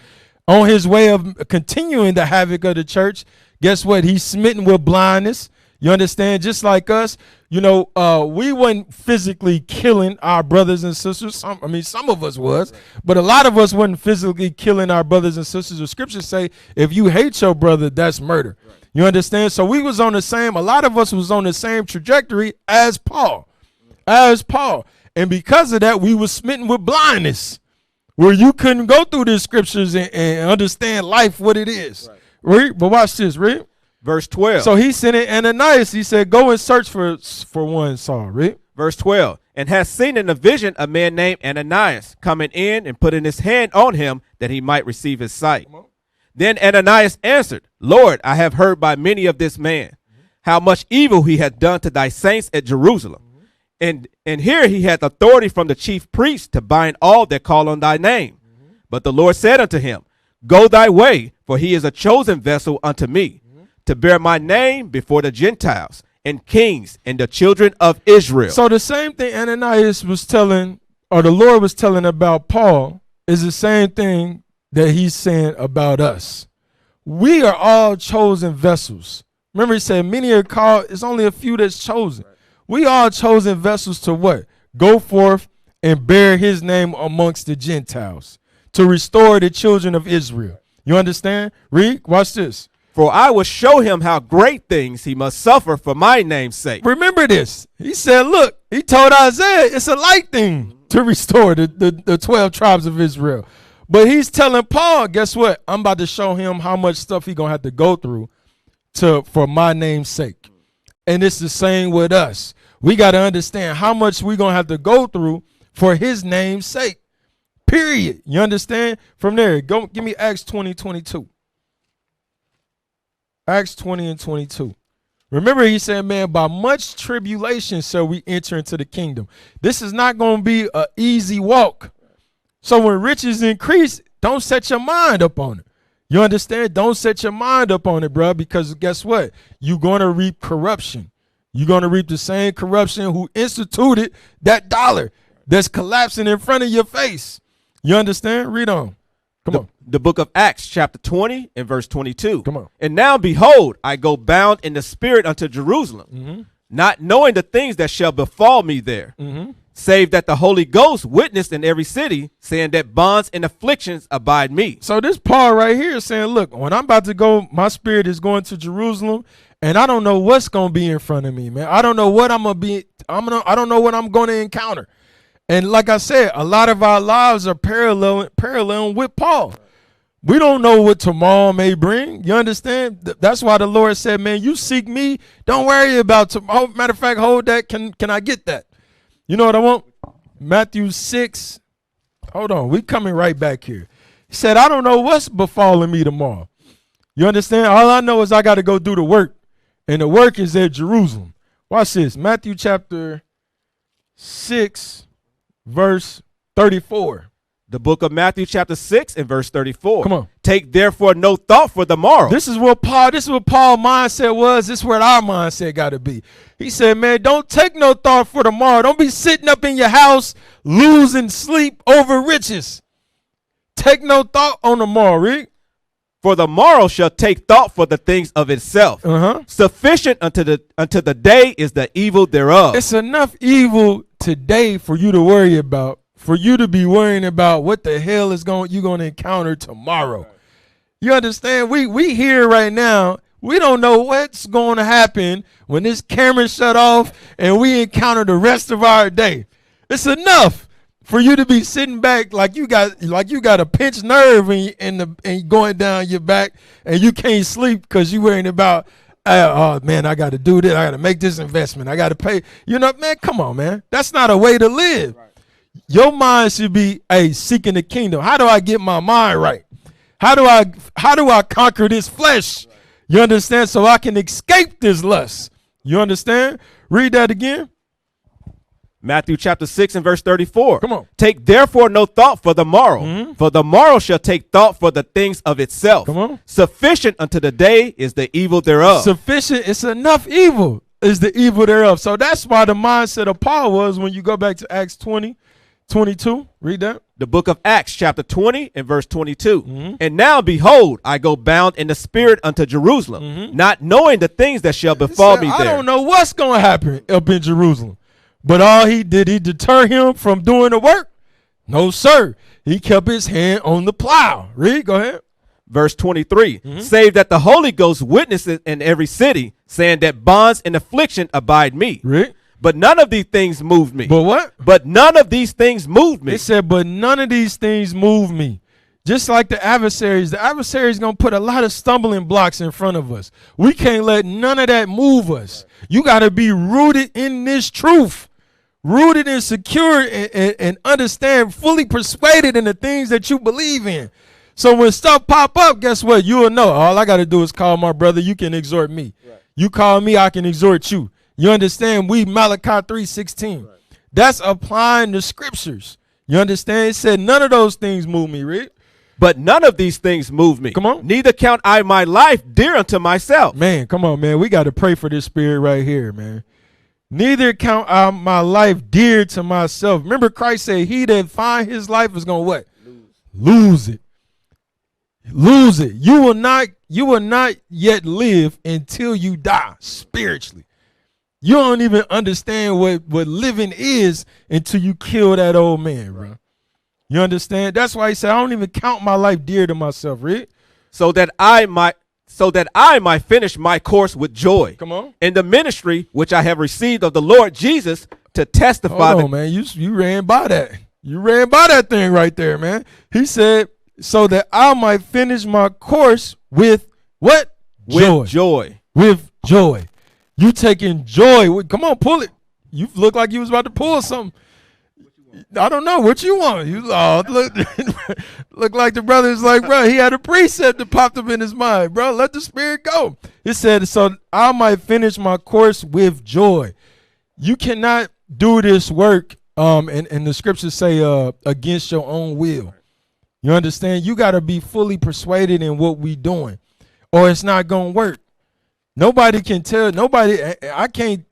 On his way of continuing the havoc of the church, guess what? He's smitten with blindness. You understand? Just like us, we weren't physically killing our brothers and sisters. Some of us was, but a lot of us weren't physically killing our brothers and sisters. The scriptures say, if you hate your brother, that's murder. Right. You understand? So we was on a lot of us was on the same trajectory as Paul. And because of that, we were smitten with blindness, where you couldn't go through the scriptures and understand life, what it is. Right? But watch this, read. Verse 12. So he sent it Ananias. He said, go and search for one Saul. Right? Verse 12. And has seen in a vision a man named Ananias coming in and putting his hand on him that he might receive his sight. Then Ananias answered, Lord, I have heard by many of this man, how much evil he hath done to thy saints at Jerusalem. And here he hath authority from the chief priest to bind all that call on thy name. But the Lord said unto him, Go thy way, for he is a chosen vessel unto me, to bear my name before the Gentiles and kings and the children of Israel. So the same thing Ananias was telling, or the Lord was telling about Paul, is the same thing that he's saying about us. We are all chosen vessels. Remember, he said, many are called, it's only a few that's chosen. We are chosen vessels to what? Go forth and bear his name amongst the Gentiles, to restore the children of Israel. You understand? Read, watch this. For I will show him how great things he must suffer for my name's sake. Remember this. He said, look, he told Isaiah, it's a light thing to restore the 12 tribes of Israel. But he's telling Paul, guess what? I'm about to show him how much stuff he's going to have to go through for my name's sake. And it's the same with us. We got to understand how much we're going to have to go through for his name's sake. Period. You understand? From there, go give me Acts 20:22. Acts 20 and 22. Remember, he said, man, by much tribulation shall we enter into the kingdom. This is not going to be an easy walk. So when riches increase, don't set your mind up on it. You understand? Don't set your mind up on it, bro, because guess what? You're going to reap corruption. You're going to reap the same corruption who instituted that dollar that's collapsing in front of your face. You understand? Read on. Come on. The book of Acts, chapter 20 and verse 22. Come on. And now, behold, I go bound in the spirit unto Jerusalem, not knowing the things that shall befall me there, save that the Holy Ghost witnessed in every city, saying that bonds and afflictions abide me. So this Paul right here is saying, look, when I'm about to go, my spirit is going to Jerusalem, and I don't know what's going to be in front of me, man. I don't know what I don't know what I'm going to encounter. And like I said, a lot of our lives are paralleling with Paul. We don't know what tomorrow may bring. You understand? That's why the Lord said, man, you seek me. Don't worry about tomorrow. Matter of fact, hold that. Can I get that? You know what I want? Matthew 6. Hold on. We coming right back here. He said, I don't know what's befalling me tomorrow. You understand? All I know is I got to go do the work. And the work is at Jerusalem. Watch this. Matthew chapter 6, verse 34. The book of Matthew chapter 6 and verse 34. Come on. Take therefore no thought for the morrow. This is what Paul's mindset was. This is where our mindset got to be. He said, man, don't take no thought for tomorrow. Don't be sitting up in your house losing sleep over riches. Take no thought on the morrow, Rick. For the morrow shall take thought for the things of itself. Sufficient unto the day is the evil thereof. It's enough evil today for you to worry about, for you to be worrying about what the hell is you're going to encounter tomorrow. You understand? We here right now. We don't know what's going to happen when this camera shut off and we encounter the rest of our day. It's enough for you to be sitting back like you got a pinched nerve and going down your back and you can't sleep because you're worrying about, oh man, I got to do this. I got to make this investment. I got to pay. You know, man, come on, man. That's not a way to live. Right. Your mind should be, seeking the kingdom. How do I get my mind right? How do I conquer this flesh? Right. You understand? So I can escape this lust. You understand? Read that again. Matthew chapter 6 and verse 34. Come on. Take therefore no thought for the morrow, for the morrow shall take thought for the things of itself. Come on. Sufficient unto the day is the evil thereof. Sufficient, it's enough evil is the evil thereof. So that's why the mindset of Paul was, when you go back to Acts 20, 22. Read that. The book of Acts, chapter 20 and verse 22. And now, behold, I go bound in the spirit unto Jerusalem, not knowing the things that shall befall me there. I don't know what's going to happen up in Jerusalem. But all he deter him from doing the work? No, sir. He kept his hand on the plow. Read, go ahead. Verse 23, save that the Holy Ghost witnesses in every city, saying that bonds and affliction abide me. Read. But none of these things moved me. But what? But none of these things moved me. It said, but none of these things move me. Just like the adversaries is going to put a lot of stumbling blocks in front of us. We can't let none of that move us. You got to be rooted in this truth. Rooted and secure and understand, fully persuaded in the things that you believe in. So when stuff pop up, guess what? You will know. All I got to do is call my brother. You can exhort me. Right. You call me, I can exhort you. You understand? We Malachi 3:16. Right. That's applying the scriptures. You understand? It said none of those things move me, Rick. But none of these things move me. Come on. Neither count I my life dear unto myself. Man, come on, man. We got to pray for this spirit right here, man. Neither count I my life dear to myself. Remember Christ said, he that find his life is going to what? Lose it. Lose it. You will not yet live until you die spiritually. You don't even understand what living is until you kill that old man, bro. You understand? That's why he said, I don't even count my life dear to myself, Rick. So that I might finish my course with joy. Come on. In the ministry which I have received of the Lord Jesus to testify. Hold on, man. You ran by that. You ran by that thing right there, man. He said, so that I might finish my course with what? Joy. With joy. With joy. You taking joy. Come on, pull it. You look like you was about to pull something. I don't know what you want. You look like the brother's like, bro, he had a precept that popped up in his mind, bro. Let the spirit go. It said, so I might finish my course with joy. You cannot do this work, and the scriptures say against your own will. You understand? You got to be fully persuaded in what we doing, or it's not going to work. Nobody can tell. Nobody. I can't.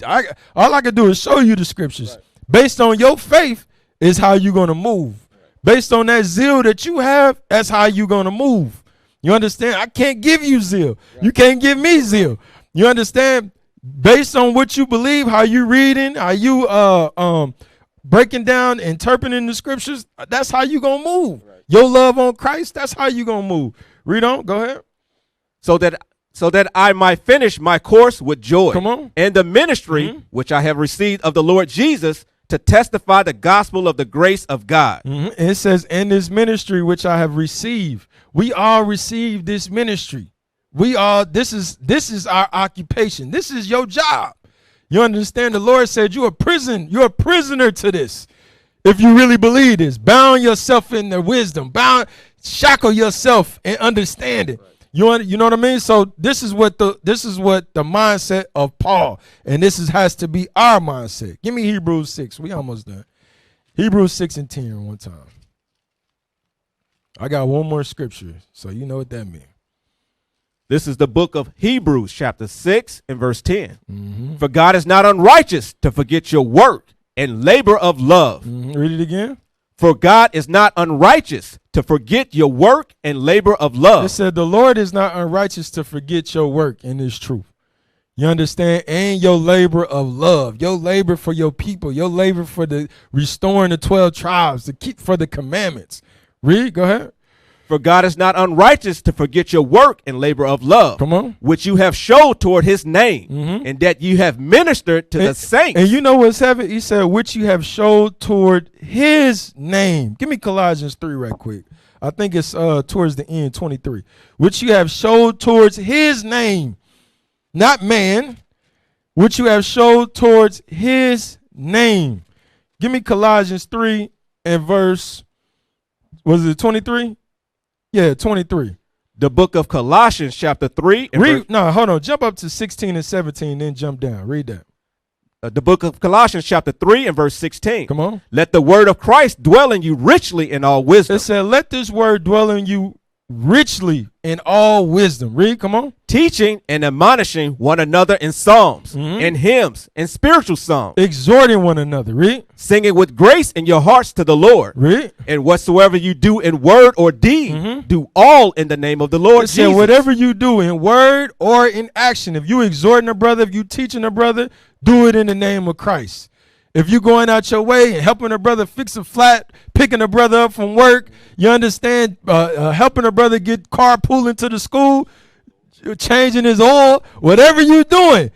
All I can do is show you the scriptures. Right. Based on your faith is how you're going to move. Right. Based on that zeal that you have, that's how you're going to move. You understand? I can't give you zeal. Right. You can't give me zeal. You understand? Based on what you believe, how you reading, how you breaking down, interpreting the scriptures, that's how you going to move. Right. Your love on Christ, that's how you going to move. Read on. Go ahead. So that I might finish my course with joy. Come on. And the ministry which I have received of the Lord Jesus to testify the gospel of the grace of God. It says, in this ministry which I have received. We all received this ministry. We all, this is our occupation. This is your job. You understand? The Lord said you're a prisoner to this. If you really believe this, bound yourself in the wisdom, shackle yourself in understanding. Right. You know what I mean? So this is what the mindset of Paul, and has to be our mindset. Give me Hebrews 6. We almost done. Hebrews 6 and 10 one time. I got one more scripture, so you know what that means. This is the book of Hebrews, chapter 6 and verse 10. For God is not unrighteous to forget your work and labor of love. Read it again. For God is not unrighteous to forget your work and labor of love. It said the Lord is not unrighteous to forget your work in this truth. You understand? And your labor of love, your labor for your people, your labor for the restoring the 12 tribes, to keep for the commandments. Read, go ahead. For God is not unrighteous to forget your work and labor of love. Come on. Which you have showed toward his name, and that you have ministered to the saints. And you know what's happening? He said, which you have showed toward his name. Give me Colossians 3 right quick. I think it's towards the end, 23. Which you have showed towards his name, not man. Which you have showed towards his name. Give me Colossians 3 and verse, was it 23? Yeah, 23. The book of Colossians, chapter 3. Hold on. Jump up to 16 and 17, then jump down. Read that. The book of Colossians, chapter 3 and verse 16. Come on. Let the word of Christ dwell in you richly in all wisdom. It said, let this word dwell in you richly in all wisdom. Read, come on. Teaching and admonishing one another in psalms and hymns and spiritual songs. Exhorting one another. Read. Singing with grace in your hearts to the Lord. Read. And whatsoever you do in word or deed, do all in the name of the Lord Jesus. Said, whatever you do in word or in action, if you exhorting a brother, if you teaching a brother, do it in the name of Christ. If you going out your way and helping a brother fix a flat, picking a brother up from work, you understand, helping a brother get carpooling to the school, changing his oil, whatever you doing,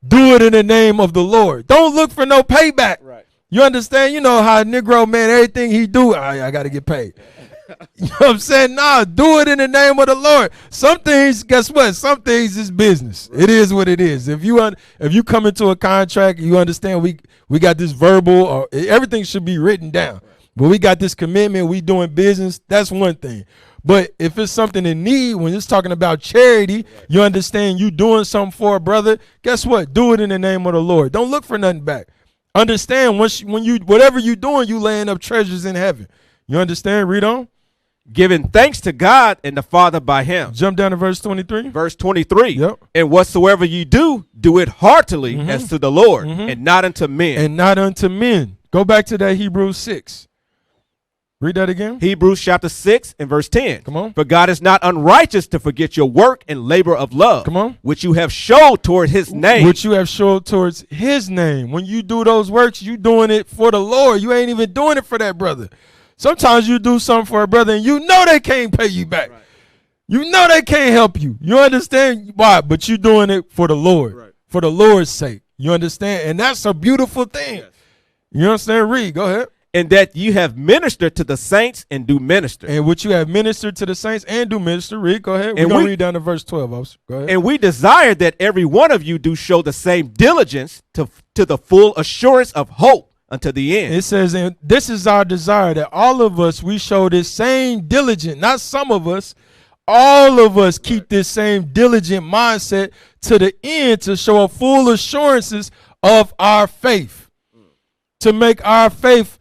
do it in the name of the Lord. Don't look for no payback. Right. You understand? You know how a Negro man, everything he do, I got to get paid. You know what I'm saying? Nah, do it in the name of the Lord. Some things, guess what? Some things is business. It is what it is. If you come into a contract, you understand we got this verbal, or everything should be written down. But we got this commitment, we doing business, that's one thing. But if it's something in need, when it's talking about charity, you understand you doing something for a brother, guess what? Do it in the name of the Lord. Don't look for nothing back. Understand when you whatever you doing, you laying up treasures in heaven. You understand? Read on. Giving thanks to God and the Father by him. Jump down to verse 23. Verse 23. Yep. And whatsoever you do, do it heartily as to the Lord and not unto men. And not unto men. Go back to that Hebrews 6. Read that again. Hebrews chapter 6 and verse 10. Come on. For God is not unrighteous to forget your work and labor of love. Come on. Which you have showed toward his name. Which you have showed towards his name. When you do those works, you doing it for the Lord. You ain't even doing it for that brother. Sometimes you do something for a brother and you know they can't pay you back. Right. You know they can't help you. You understand why? But you doing it for the Lord, right. For the Lord's sake. You understand? And that's a beautiful thing. Yes. You understand? Read. Go ahead. And that you have ministered to the saints and do minister. And which you have ministered to the saints and do minister. Read. Go ahead. We're going to read down to verse 12. Go ahead. And we desire that every one of you do show the same diligence to the full assurance of hope unto the end. It says, and this is our desire, that all of us, we show this same diligent, not some of us, all of us keep this same diligent mindset to the end to show a full assurances of our faith, to make our faith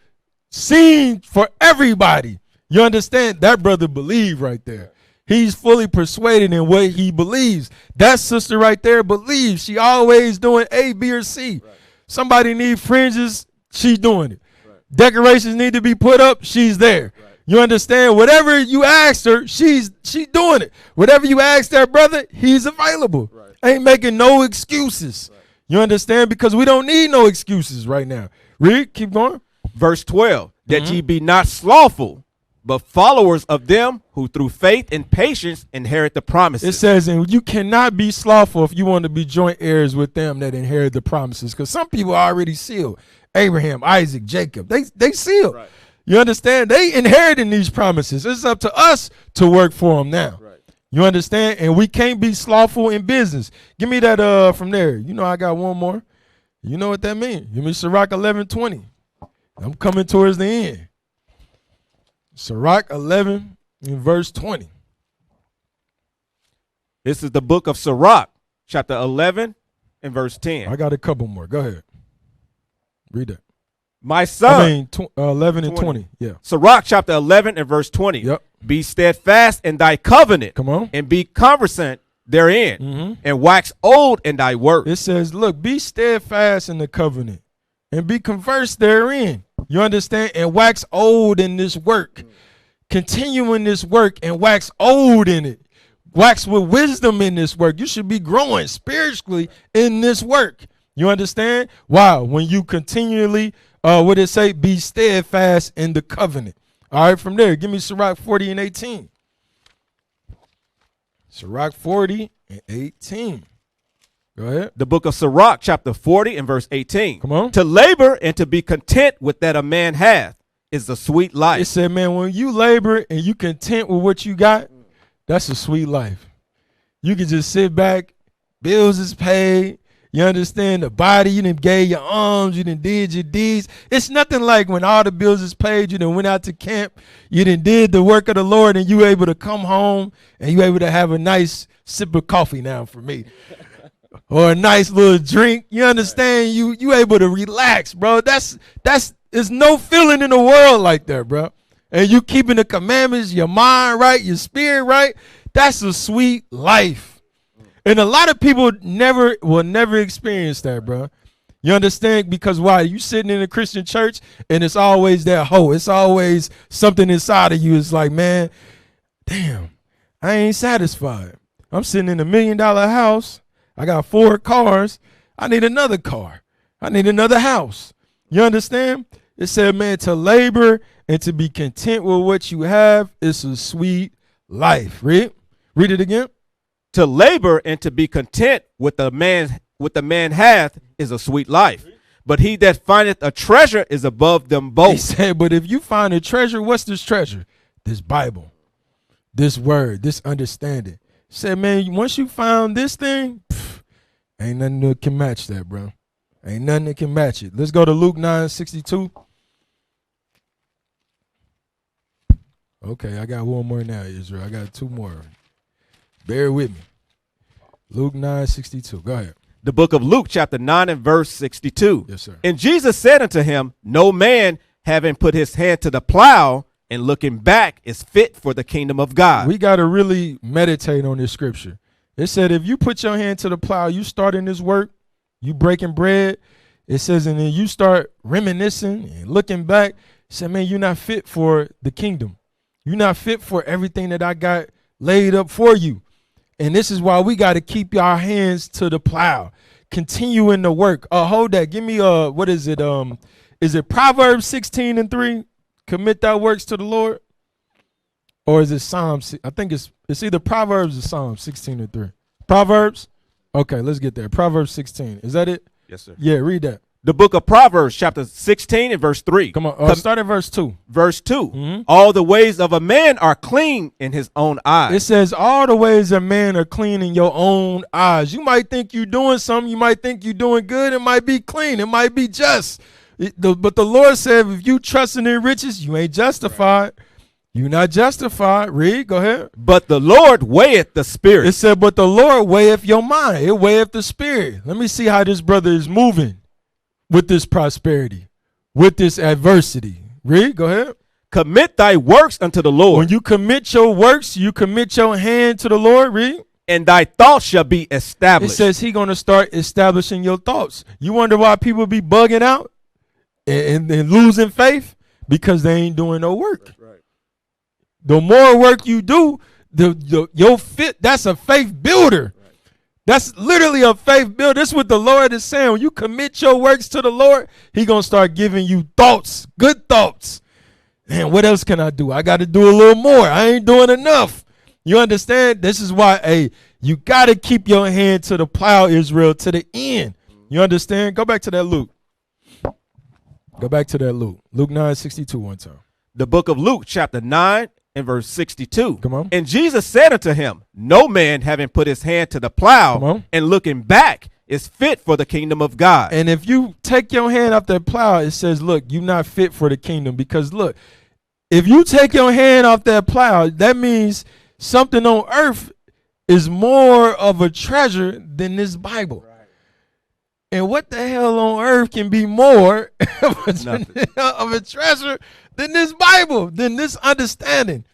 seen for everybody. You understand? That brother believe right there. He's fully persuaded in what he believes. That sister right there believes. She always doing A, B, or C. Right. Somebody need fringes, she's doing it. Right. Decorations need to be put up, she's there. Right. You understand? Whatever you asked her, she's doing it. Whatever you ask that brother, he's available. Right. Ain't making no excuses. Right. You understand? Because we don't need no excuses right now. Read, keep going. Verse 12, that ye be not slothful, but followers of them who through faith and patience inherit the promises. It says, and you cannot be slothful if you want to be joint heirs with them that inherit the promises. Because some people are already sealed. Abraham, Isaac, Jacob, they sealed. Right. You understand? They inheriting these promises. It's up to us to work for them now. Right. You understand? And we can't be slothful in business. Give me that from there. You know I got one more. You know what that means. Give me Sirach 11:20. I'm coming towards the end. Sirach 11 in verse 20. This is the book of Sirach, chapter 11 and verse 10. I got a couple more. Go ahead. Read that. My son. I mean, 11 and 20. Yeah. Sirach, chapter 11 and verse 20. Yep. Be steadfast in thy covenant. Come on. And be conversant therein. And wax old in thy work. It says, look, be steadfast in the covenant and be conversed therein. You understand? And wax old in this work. Continue in this work and wax old in it. Wax with wisdom in this work. You should be growing spiritually in this work. You understand? Wow. When you continually, what it say? Be steadfast in the covenant. All right, from there, give me Sirach 40 and 18. Sirach 40 and 18. Go ahead. The book of Sirach, chapter 40 and verse 18. Come on. To labor and to be content with that a man hath is a sweet life. It said, man, when you labor and you content with what you got, that's a sweet life. You can just sit back, bills is paid. You understand? The body, you done gave your arms, you done did your deeds. It's nothing like when all the bills is paid, you done went out to camp, you done did the work of the Lord, and you able to come home and you able to have a nice sip of coffee now for me. Or a nice little drink. You understand? You able to relax, bro. There's no feeling in the world like that, bro. and you keeping the commandments, your mind right, your spirit right, that's a sweet life. And a lot of people will never experience that, bro. You understand? Because why? You sitting in a Christian church and it's always that hoe. It's always something inside of you. It's like, man, damn, I ain't satisfied. I'm sitting in $1 million house. I got 4 cars. I need another car. I need another house. You understand? It said, man, to labor and to be content with what you have is a sweet life. Read it again. To labor and to be content with the man hath is a sweet life. But he that findeth a treasure is above them both. He said, but if you find a treasure, what's this treasure? This Bible, this word, this understanding. He said, man, once you found this thing, ain't nothing that can match that, bro. Ain't nothing that can match it. Let's go to Luke 9:62. Okay, I got one more now, Israel. I got 2 more. Bear with me. Luke 9:62. Go ahead. The book of Luke, chapter 9 and verse 62. Yes, sir. And Jesus said unto him, no man having put his hand to the plow and looking back is fit for the kingdom of God. We got to really meditate on this scripture. It said, if you put your hand to the plow, you start in this work, you breaking bread. It says, and then you start reminiscing and looking back. It said, man, you're not fit for the kingdom. You're not fit for everything that I got laid up for you. And this is why we got to keep our hands to the plow, continuing the work. Hold that. Give me what is it? Is it Proverbs 16:3? Commit thy works to the Lord, or is it Psalms? I think it's either Proverbs or Psalms 16:3. Proverbs. Okay, let's get there. Proverbs 16. Is that it? Yes, sir. Yeah, read that. The book of Proverbs, chapter 16 and verse 3. Come on, start at verse 2. Verse 2. All the ways of a man are clean in his own eyes. It says all the ways of man are clean in your own eyes. You might think you're doing something. You might think you're doing good. It might be clean. It might be just. But the Lord said, if you trusting in riches, you ain't justified. You're not justified. Read, go ahead. But the Lord weigheth the spirit. It said, but the Lord weigheth your mind. It weigheth the spirit. Let me see how this brother is moving with this prosperity, with this adversity. Read, go ahead. Commit thy works unto the Lord. When you commit your works, you commit your hand to the Lord. Read. And thy thoughts shall be established. It says he's going to start establishing your thoughts. You wonder why people be bugging out and losing faith? Because they ain't doing no work. That's right. The more work you do, your fit, that's a faith builder. Right. That's literally a faith builder. This is what the Lord is saying. When you commit your works to the Lord, He's going to start giving you thoughts, good thoughts. Man, what else can I do? I got to do a little more. I ain't doing enough. You understand? This is why, you got to keep your hand to the plow, Israel, to the end. You understand? Go back to that Luke. Go back to that Luke. Luke 9:62 one time. The book of Luke, chapter 9 and verse 62. Come on. And Jesus said unto him, no man having put his hand to the plow and looking back is fit for the kingdom of God. And if you take your hand off that plow, it says, look, you're not fit for the kingdom. Because look, if you take your hand off that plow, that means something on earth is more of a treasure than this Bible. Right. And what the hell on earth can be more of a treasure than this Bible, than this understanding?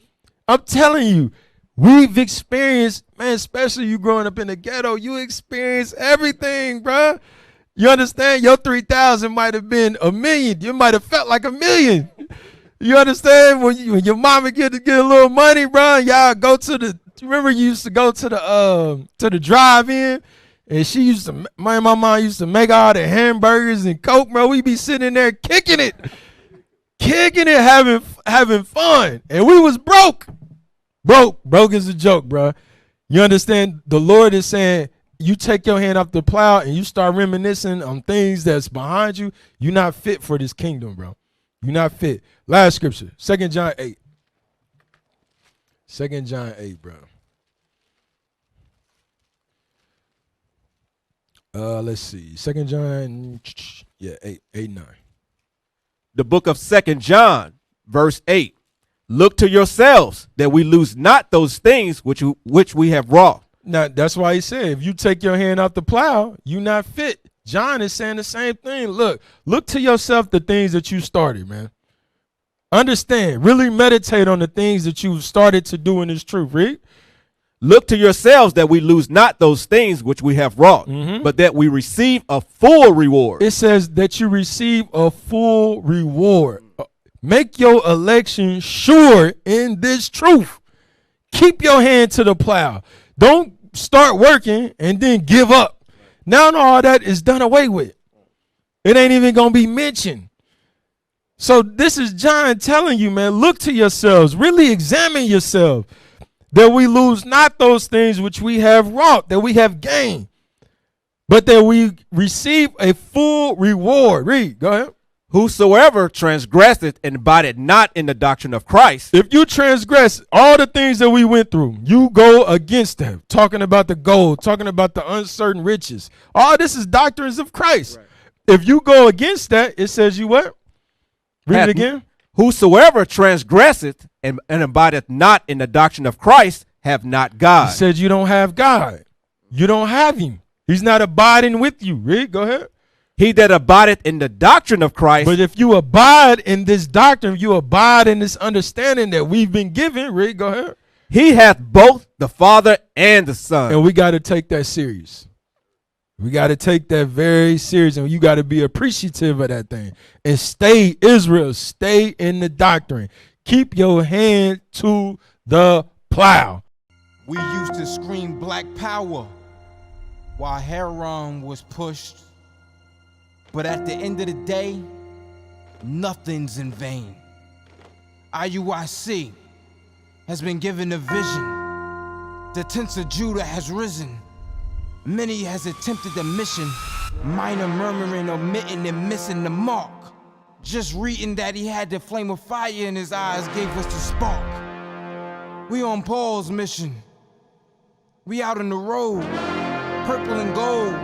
I'm telling you, we've experienced, man, especially you growing up in the ghetto, you experience everything, bro. You understand? Your 3,000 might have been $1 million. You might have felt like $1 million. You understand? When your mama get a little money, bro, y'all go to the, remember you used to go to the drive-in? And my mom used to make all the hamburgers and Coke, bro. We be sitting there kicking it, having fun. And we was broke. Broke is a joke, bro. You understand? The Lord is saying, you take your hand off the plow and you start reminiscing on things that's behind you. You're not fit for this kingdom, bro. You're not fit. Last scripture, 2 John 8. 2 John 8, bro. Let's see. 2 John, 8, 9. The book of 2 John, verse 8. Look to yourselves that we lose not those things which we have wrought. Now, that's why he said, if you take your hand off the plow, you're not fit. John is saying the same thing. Look to yourself the things that you started, man. Understand, really meditate on the things that you've started to do in this truth. Read. Look to yourselves that we lose not those things which we have wrought, but that we receive a full reward. It says that you receive a full reward. Make your election sure in this truth. Keep your hand to the plow. Don't start working and then give up. Now all that is done away with. It ain't even going to be mentioned. So this is John telling you, man, look to yourselves, really examine yourself, that we lose not those things which we have wrought, that we have gained, but that we receive a full reward. Read, go ahead. Whosoever transgresseth and abideth not in the doctrine of Christ. If you transgress all the things that we went through, you go against them, talking about the gold, talking about the uncertain riches. All this is doctrines of Christ. Right. If you go against that, it says you what? Read it again. Whosoever transgresseth and abideth not in the doctrine of Christ have not God. He said you don't have God. You don't have him. He's not abiding with you. Read, go ahead. He that abideth in the doctrine of Christ. But if you abide in this doctrine, you abide in this understanding that we've been given. Read, go ahead. He hath both the Father and the Son. And we got to take that serious. We got to take that very serious, and you got to be appreciative of that thing. And stay, Israel, stay in the doctrine. Keep your hand to the plow. We used to scream black power while Heron was pushed. But at the end of the day, nothing's in vain. IUIC has been given a vision. The tents of Judah has risen. Many has attempted the mission, minor murmuring, omitting, and missing the mark. Just reading that he had the flame of fire in his eyes gave us the spark. We on Paul's mission. We out on the road, purple and gold,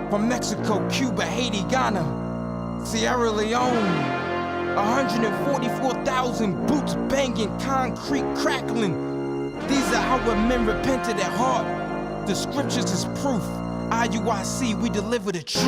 from Mexico, Cuba, Haiti, Ghana, Sierra Leone. 144,000 boots banging, concrete crackling. These are our men repented at heart. The scriptures is proof. IUIC, we deliver the truth.